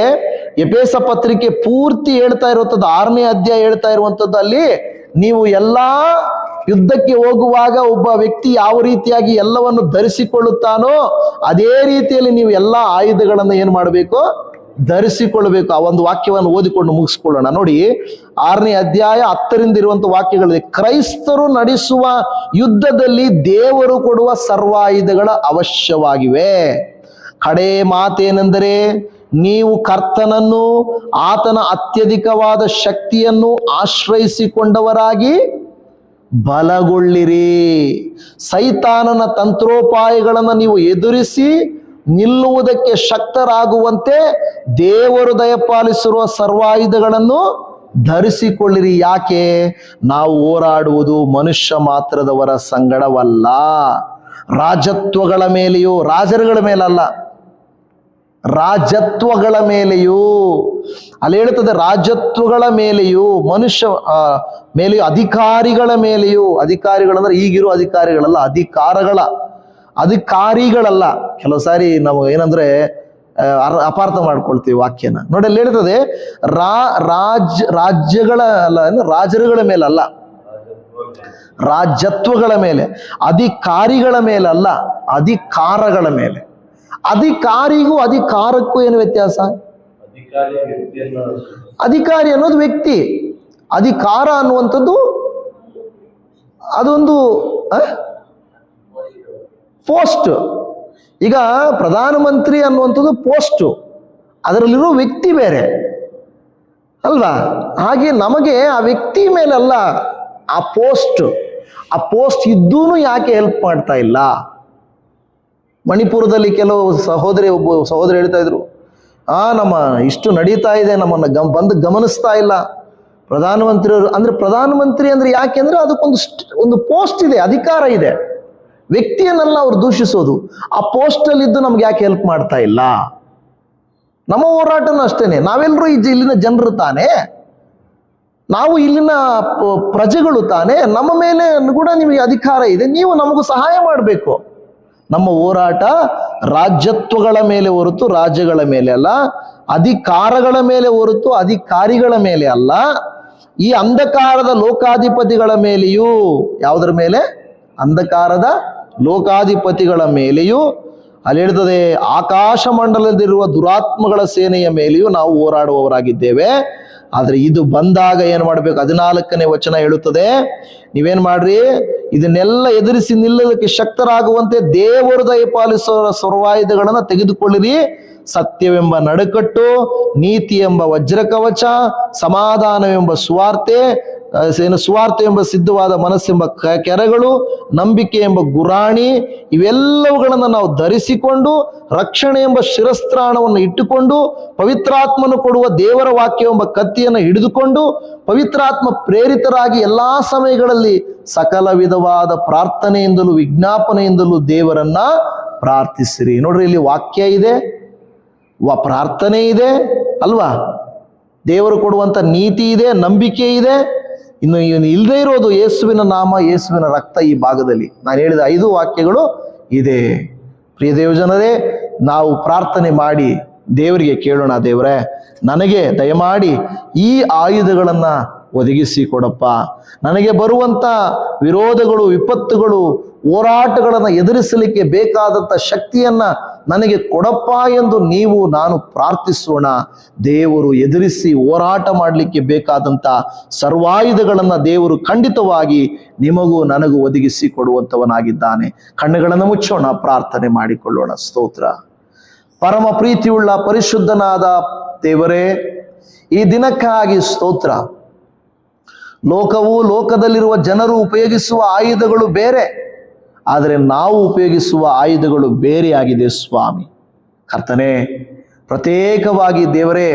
ಎಫೆಸ ಪತ್ರಿಕೆ ಪೂರ್ತಿ ಹೇಳ್ತಾ ಇರುವಂಥದ್ದು, 6ನೇ ಅಧ್ಯಾಯ ಹೇಳ್ತಾ ಇರುವಂಥದ್ದು, ಅಲ್ಲಿ ನೀವು ಎಲ್ಲಾ ಯುದ್ಧಕ್ಕೆ ಹೋಗುವಾಗ ಒಬ್ಬ ವ್ಯಕ್ತಿ ಯಾವ ರೀತಿಯಾಗಿ ಎಲ್ಲವನ್ನು ಧರಿಸಿಕೊಳ್ಳುತ್ತಾನೋ ಅದೇ ರೀತಿಯಲ್ಲಿ ನೀವು ಎಲ್ಲಾ ಆಯುಧಗಳನ್ನು ಏನ್ ಮಾಡಬೇಕು? ಧರಿಸಿಕೊಳ್ಳಬೇಕು. ಆ ಒಂದು ವಾಕ್ಯವನ್ನು ಓದಿಕೊಂಡು ಮುಗಿಸ್ಕೊಳ್ಳೋಣ. ನೋಡಿ, 6ನೇ ಅಧ್ಯಾಯ 10ರಿಂದ ಇರುವಂತ ವಾಕ್ಯಗಳಿದೆ. ಕ್ರೈಸ್ತರು ನಡೆಸುವ ಯುದ್ಧದಲ್ಲಿ ದೇವರು ಕೊಡುವ ಸರ್ವಾಯುಧಗಳ ಅವಶ್ಯವಾಗಿವೆ. ಕಡೆ ಮಾತೇನೆಂದರೆ, ನೀವು ಕರ್ತನನ್ನು, ಆತನ ಅತ್ಯಧಿಕವಾದ ಶಕ್ತಿಯನ್ನು ಆಶ್ರಯಿಸಿಕೊಂಡವರಾಗಿ ಬಲಗೊಳ್ಳಿರಿ. ಸೈತಾನನ ತಂತ್ರೋಪಾಯಗಳನ್ನು ನೀವು ಎದುರಿಸಿ ನಿಲ್ಲುವುದಕ್ಕೆ ಶಕ್ತರಾಗುವಂತೆ ದೇವರು ದಯಪಾಲಿಸಿರುವ ಸರ್ವಾಯುಧಗಳನ್ನು ಧರಿಸಿಕೊಳ್ಳಿರಿ. ಯಾಕೆ? ನಾವು ಹೋರಾಡುವುದು ಮನುಷ್ಯ ಮಾತ್ರದವರ ಸಂಗಡವಲ್ಲ, ರಾಜತ್ವಗಳ ಮೇಲೆಯೂ, ರಾಜರುಗಳ ಮೇಲಲ್ಲ, ರಾಜತ್ವಗಳ ಮೇಲೆಯೂ. ಅಲ್ಲಿ ಹೇಳ್ತದೆ, ರಾಜತ್ವಗಳ ಮೇಲೆಯೂ, ಮನುಷ್ಯ ಮೇಲೆಯೂ, ಅಧಿಕಾರಿಗಳ ಮೇಲೆಯೂ. ಅಧಿಕಾರಿಗಳಂದ್ರೆ ಈಗಿರೋ ಅಧಿಕಾರಿಗಳಲ್ಲ, ಅಧಿಕಾರಿಗಳಲ್ಲ. ಕೆಲವು ಸಾರಿ ನಾವು ಏನಂದ್ರೆ ಅಪಾರ್ಥ ಮಾಡ್ಕೊಳ್ತೀವಿ ವಾಕ್ಯನ. ನೋಡಿ, ಅಲ್ಲಿ ಹೇಳ್ತದೆ, ರಾಜ್ಯಗಳ ಅಲ್ಲ, ರಾಜರುಗಳ ಮೇಲಲ್ಲ, ರಾಜತ್ವಗಳ ಮೇಲೆ, ಅಧಿಕಾರಿಗಳ ಮೇಲಲ್ಲ, ಅಧಿಕಾರಗಳ ಮೇಲೆ. ಅಧಿಕಾರಿಗೂ ಅಧಿಕಾರಕ್ಕೂ ಏನು ವ್ಯತ್ಯಾಸ? ಅಧಿಕಾರಿ ಅನ್ನೋದು ವ್ಯಕ್ತಿ, ಅಧಿಕಾರ ಅನ್ನುವಂಥದ್ದು ಅದೊಂದು ಪೋಸ್ಟ್. ಈಗ ಪ್ರಧಾನಮಂತ್ರಿ ಅನ್ನುವಂಥದ್ದು ಪೋಸ್ಟ್, ಅದರಲ್ಲಿರೋ ವ್ಯಕ್ತಿ ಬೇರೆ ಅಲ್ವಾ? ಹಾಗೆ ನಮಗೆ ಆ ವ್ಯಕ್ತಿ ಮೇಲಲ್ಲ, ಆ ಪೋಸ್ಟ್ ಇದ್ದೂ ಯಾಕೆ ಹೆಲ್ಪ್ ಮಾಡ್ತಾ ಇಲ್ಲ? ಮಣಿಪುರದಲ್ಲಿ ಕೆಲವು ಒಬ್ಬ ಸಹೋದರಿ ಹೇಳ್ತಾ ಇದ್ರು, ನಮ್ಮ ಇಷ್ಟು ನಡೀತಾ ಇದೆ, ನಮ್ಮನ್ನು ಬಂದು ಗಮನಿಸ್ತಾ ಇಲ್ಲ ಪ್ರಧಾನಮಂತ್ರಿಯವರು. ಅಂದ್ರೆ ಪ್ರಧಾನಮಂತ್ರಿ ಅಂದ್ರೆ ಯಾಕೆಂದ್ರೆ ಅದಕ್ಕೊಂದು ಪೋಸ್ಟ್ ಇದೆ, ಅಧಿಕಾರ ಇದೆ. ವ್ಯಕ್ತಿಯನ್ನೆಲ್ಲ ಅವ್ರು ದೂಷಿಸೋದು. ಆ ಪೋಸ್ಟಲ್ಲಿ ಇದ್ದು ನಮ್ಗೆ ಯಾಕೆ ಹೆಲ್ಪ್ ಮಾಡ್ತಾ ಇಲ್ಲ? ನಮ್ಮ ಹೋರಾಟನೂ ಅಷ್ಟೇನೆ. ನಾವೆಲ್ಲರೂ ಇಲ್ಲಿನ ಜನರು ತಾನೇ. ನಾವು ಇಲ್ಲಿನ ಪ್ರಜೆಗಳು ತಾನೇ, ನಮ್ಮ ಮೇಲೆ ಕೂಡ ನಿಮಗೆ ಅಧಿಕಾರ ಇದೆ, ನೀವು ನಮಗೂ ಸಹಾಯ ಮಾಡಬೇಕು. ನಮ್ಮ ಹೋರಾಟ ರಾಜ್ಯತ್ವಗಳ ಮೇಲೆ ಹೊರತು ರಾಜ್ಯಗಳ ಮೇಲೆ ಅಲ್ಲ, ಅಧಿಕಾರಗಳ ಮೇಲೆ ಹೊರತು ಅಧಿಕಾರಿಗಳ ಮೇಲೆ ಅಲ್ಲ, ಈ ಅಂಧಕಾರದ ಲೋಕಾಧಿಪತಿಗಳ ಮೇಲೆಯೂ. ಯಾವುದರ ಮೇಲೆ? ಅಂಧಕಾರದ ಲೋಕಾಧಿಪತಿಗಳ ಮೇಲೆಯೂ. ಅಲ್ಲಿ ಹೇಳ್ತದೆ, ಆಕಾಶ ಮಂಡಲದಲ್ಲಿರುವ ದುರಾತ್ಮಗಳ ಸೇನೆಯ ಮೇಲೆಯೂ ನಾವು ಹೋರಾಡುವವರಾಗಿದ್ದೇವೆ. ಆದರೆ ಇದು ಬಂದಾಗ ಏನು ಮಾಡಬೇಕು? 14ನೇ ವಚನ ಹೇಳುತ್ತದೆ, ನೀವೇನ್ ಮಾಡ್ರಿ, ಇದನ್ನೆಲ್ಲ ಎದುರಿಸಿ ನಿಲ್ಲೋದಕ್ಕೆ ಶಕ್ತರಾಗುವಂತೆ ದೇವರು ದಯಪಾಲಿಸುವ ಸರ್ವಾಯುಧಗಳನ್ನು ತೆಗೆದುಕೊಳ್ಳಿರಿ. ಸತ್ಯವೆಂಬ ನಡುಕಟ್ಟು, ನೀತಿ ಎಂಬ ವಜ್ರಕವಚ, ಸಮಾಧಾನವೆಂಬ ಸುವಾರ್ತೆ ಎಂಬ ಸಿದ್ಧವಾದ ಮನಸ್ಸೆಂಬ ಕೆರೆಗಳು, ನಂಬಿಕೆ ಎಂಬ ಗುರಾಣಿ, ಇವೆಲ್ಲವುಗಳನ್ನು ನಾವು ಧರಿಸಿಕೊಂಡು ರಕ್ಷಣೆ ಎಂಬ ಶಿರಸ್ತ್ರಾಣವನ್ನು ಇಟ್ಟುಕೊಂಡು, ಪವಿತ್ರಾತ್ಮನು ಕೊಡುವ ದೇವರ ವಾಕ್ಯ ಎಂಬ ಕತ್ತಿಯನ್ನು ಹಿಡಿದುಕೊಂಡು, ಪವಿತ್ರಾತ್ಮ ಪ್ರೇರಿತರಾಗಿ ಎಲ್ಲಾ ಸಮಯಗಳಲ್ಲಿ ಸಕಲ ವಿಧವಾದ ಪ್ರಾರ್ಥನೆಯಿಂದಲೂ ವಿಜ್ಞಾಪನೆಯಿಂದಲೂ ದೇವರನ್ನ ಪ್ರಾರ್ಥಿಸಿರಿ. ನೋಡ್ರಿ, ಇಲ್ಲಿ ವಾಕ್ಯ ಇದೆ, ಪ್ರಾರ್ಥನೆ ಇದೆ ಅಲ್ವಾ, ದೇವರು ಕೊಡುವಂತ ನೀತಿ ಇದೆ, ನಂಬಿಕೆ ಇದೆ. ಇನ್ನು ಇಲ್ಲದೆ ಇರೋದು ಯೇಸುವಿನ ನಾಮ, ಯೇಸುವಿನ ರಕ್ತ. ಈ ಭಾಗದಲ್ಲಿ ನಾನು ಹೇಳಿದ 5 ವಾಕ್ಯಗಳು ಇದೆ. ಪ್ರಿಯ ದೇವಜನರೇ, ನಾವು ಪ್ರಾರ್ಥನೆ ಮಾಡಿ ದೇವರಿಗೆ ಕೇಳೋಣ, ದೇವರೇ ನನಗೆ ದಯಮಾಡಿ ಈ ಆಯುಧಗಳನ್ನ ಒದಗಿಸಿ ಕೊಡಪ್ಪ. ನನಗೆ ಬರುವಂತ ವಿರೋಧಗಳು, ವಿಪತ್ತುಗಳು, ಹೋರಾಟಗಳನ್ನು ಎದುರಿಸಲಿಕ್ಕೆ ಬೇಕಾದಂಥ ಶಕ್ತಿಯನ್ನ ನನಗೆ ಕೊಡಪ್ಪ ಎಂದು ನಾನು ಪ್ರಾರ್ಥಿಸೋಣ. ದೇವರು ಎದುರಿಸಿ ಹೋರಾಟ ಮಾಡಲಿಕ್ಕೆ ಬೇಕಾದಂಥ ಸರ್ವಾಯುಧಗಳನ್ನು ದೇವರು ಖಂಡಿತವಾಗಿ ನಿಮಗೂ ನನಗೂ ಒದಗಿಸಿ ಕೊಡುವಂಥವನಾಗಿದ್ದಾನೆ. ಕಣ್ಣುಗಳನ್ನು ಮುಚ್ಚೋಣ, ಪ್ರಾರ್ಥನೆ ಮಾಡಿಕೊಳ್ಳೋಣ. ಸ್ತೋತ್ರ. ಪರಮ ಪ್ರೀತಿಯುಳ್ಳ ಪರಿಶುದ್ಧನಾದ ದೇವರೇ, ಈ ದಿನಕ್ಕಾಗಿ ಸ್ತೋತ್ರ. ಲೋಕದಲ್ಲಿರುವ ಜನರು ಉಪಯೋಗಿಸುವ ಆಯುಧಗಳು ಬೇರೆ, ಆದರೆ ನಾವು ಉಪಯೋಗಿಸುವ ಆಯುಧಗಳು ಬೇರೆಯಾಗಿದೆ ಸ್ವಾಮಿ. ಕರ್ತನೇ, ಪ್ರತ್ಯೇಕವಾಗಿ ದೇವರೇ,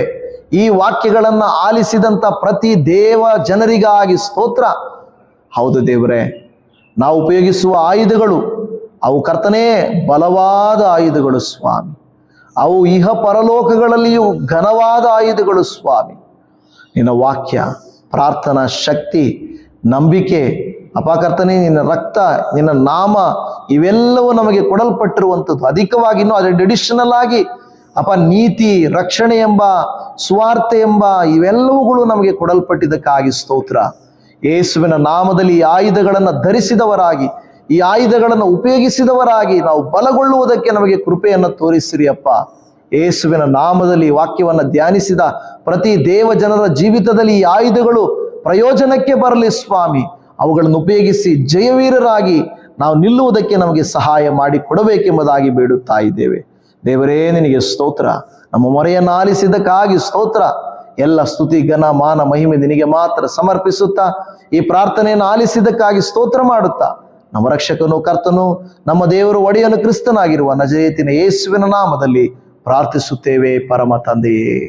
ಈ ವಾಕ್ಯಗಳನ್ನು ಆಲಿಸಿದಂಥ ಪ್ರತಿ ದೇವ ಜನರಿಗಾಗಿ ಸ್ತೋತ್ರ. ಹೌದು ದೇವರೇ, ನಾವು ಉಪಯೋಗಿಸುವ ಆಯುಧಗಳು ಅವು ಕರ್ತನೇ ಬಲವಾದ ಆಯುಧಗಳು ಸ್ವಾಮಿ. ಅವು ಇಹ ಪರಲೋಕಗಳಲ್ಲಿಯೂ ಘನವಾದ ಆಯುಧಗಳು ಸ್ವಾಮಿ. ನಿನ್ನ ವಾಕ್ಯ, ಪ್ರಾರ್ಥನಾ ಶಕ್ತಿ, ನಂಬಿಕೆ, ಅಪ್ಪ ಕರ್ತನೇ, ನಿನ್ನ ರಕ್ತ, ನಿನ್ನ ನಾಮ, ಇವೆಲ್ಲವೂ ನಮಗೆ ಕೊಡಲ್ಪಟ್ಟಿರುವಂಥದ್ದು. ಅಧಿಕವಾಗಿ ಇನ್ನೂ ಅಡಿಷನಲ್ ಆಗಿ ಅಪ್ಪ ನೀತಿ, ರಕ್ಷಣೆ ಎಂಬ, ಸುವಾರ್ತೆ ಎಂಬ ಇವೆಲ್ಲವುಗಳು ನಮಗೆ ಕೊಡಲ್ಪಟ್ಟಿದ್ದಕ್ಕಾಗಿ ಸ್ತೋತ್ರ. ಯೇಸುವಿನ ನಾಮದಲ್ಲಿ ಈ ಆಯುಧಗಳನ್ನು ಧರಿಸಿದವರಾಗಿ, ಈ ಆಯುಧಗಳನ್ನು ಉಪಯೋಗಿಸಿದವರಾಗಿ ನಾವು ಬಲಗೊಳ್ಳುವುದಕ್ಕೆ ನಮಗೆ ಕೃಪೆಯನ್ನು ತೋರಿಸಿರಿ ಅಪ್ಪ. ಯೇಸುವಿನ ನಾಮದಲ್ಲಿ ವಾಕ್ಯವನ್ನು ಧ್ಯಾನಿಸಿದ ಪ್ರತಿ ದೇವ ಜನರ ಜೀವಿತದಲ್ಲಿ ಈ ಆಯುಧಗಳು ಪ್ರಯೋಜನಕ್ಕೆ ಬರಲಿ ಸ್ವಾಮಿ. ಅವುಗಳನ್ನು ಉಪಯೋಗಿಸಿ ಜಯವೀರರಾಗಿ ನಾವು ನಿಲ್ಲುವುದಕ್ಕೆ ನಮಗೆ ಸಹಾಯ ಮಾಡಿ ಕೊಡಬೇಕೆಂಬುದಾಗಿ ಬೇಡುತ್ತಾ ಇದ್ದೇವೆ. ದೇವರೇ, ನಿನಗೆ ಸ್ತೋತ್ರ. ನಮ್ಮ ಮೊರೆಯನ್ನು ಆಲಿಸಿದ್ದಕ್ಕಾಗಿ ಸ್ತೋತ್ರ. ಎಲ್ಲ ಸ್ತುತಿ, ಘನ, ಮಾನ, ಮಹಿಮೆ ನಿನಗೆ ಮಾತ್ರ ಸಮರ್ಪಿಸುತ್ತಾ ಈ ಪ್ರಾರ್ಥನೆಯನ್ನು ಆಲಿಸಿದ್ದಕ್ಕಾಗಿ ಸ್ತೋತ್ರ ಮಾಡುತ್ತಾ, ನಮ್ಮ ರಕ್ಷಕನು, ಕರ್ತನು, ನಮ್ಮ ದೇವರು, ಒಡೆಯನು, ಕ್ರಿಸ್ತನಾಗಿರುವ ನಜರೇತಿನ ಯೇಸುವಿನ ನಾಮದಲ್ಲಿ ಪ್ರಾರ್ಥಿಸುತ್ತೇವೆ ಪರಮ ತಂದೆಯೇ.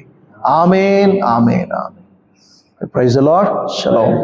Amen, amen, amen. Praise the Lord. Shalom.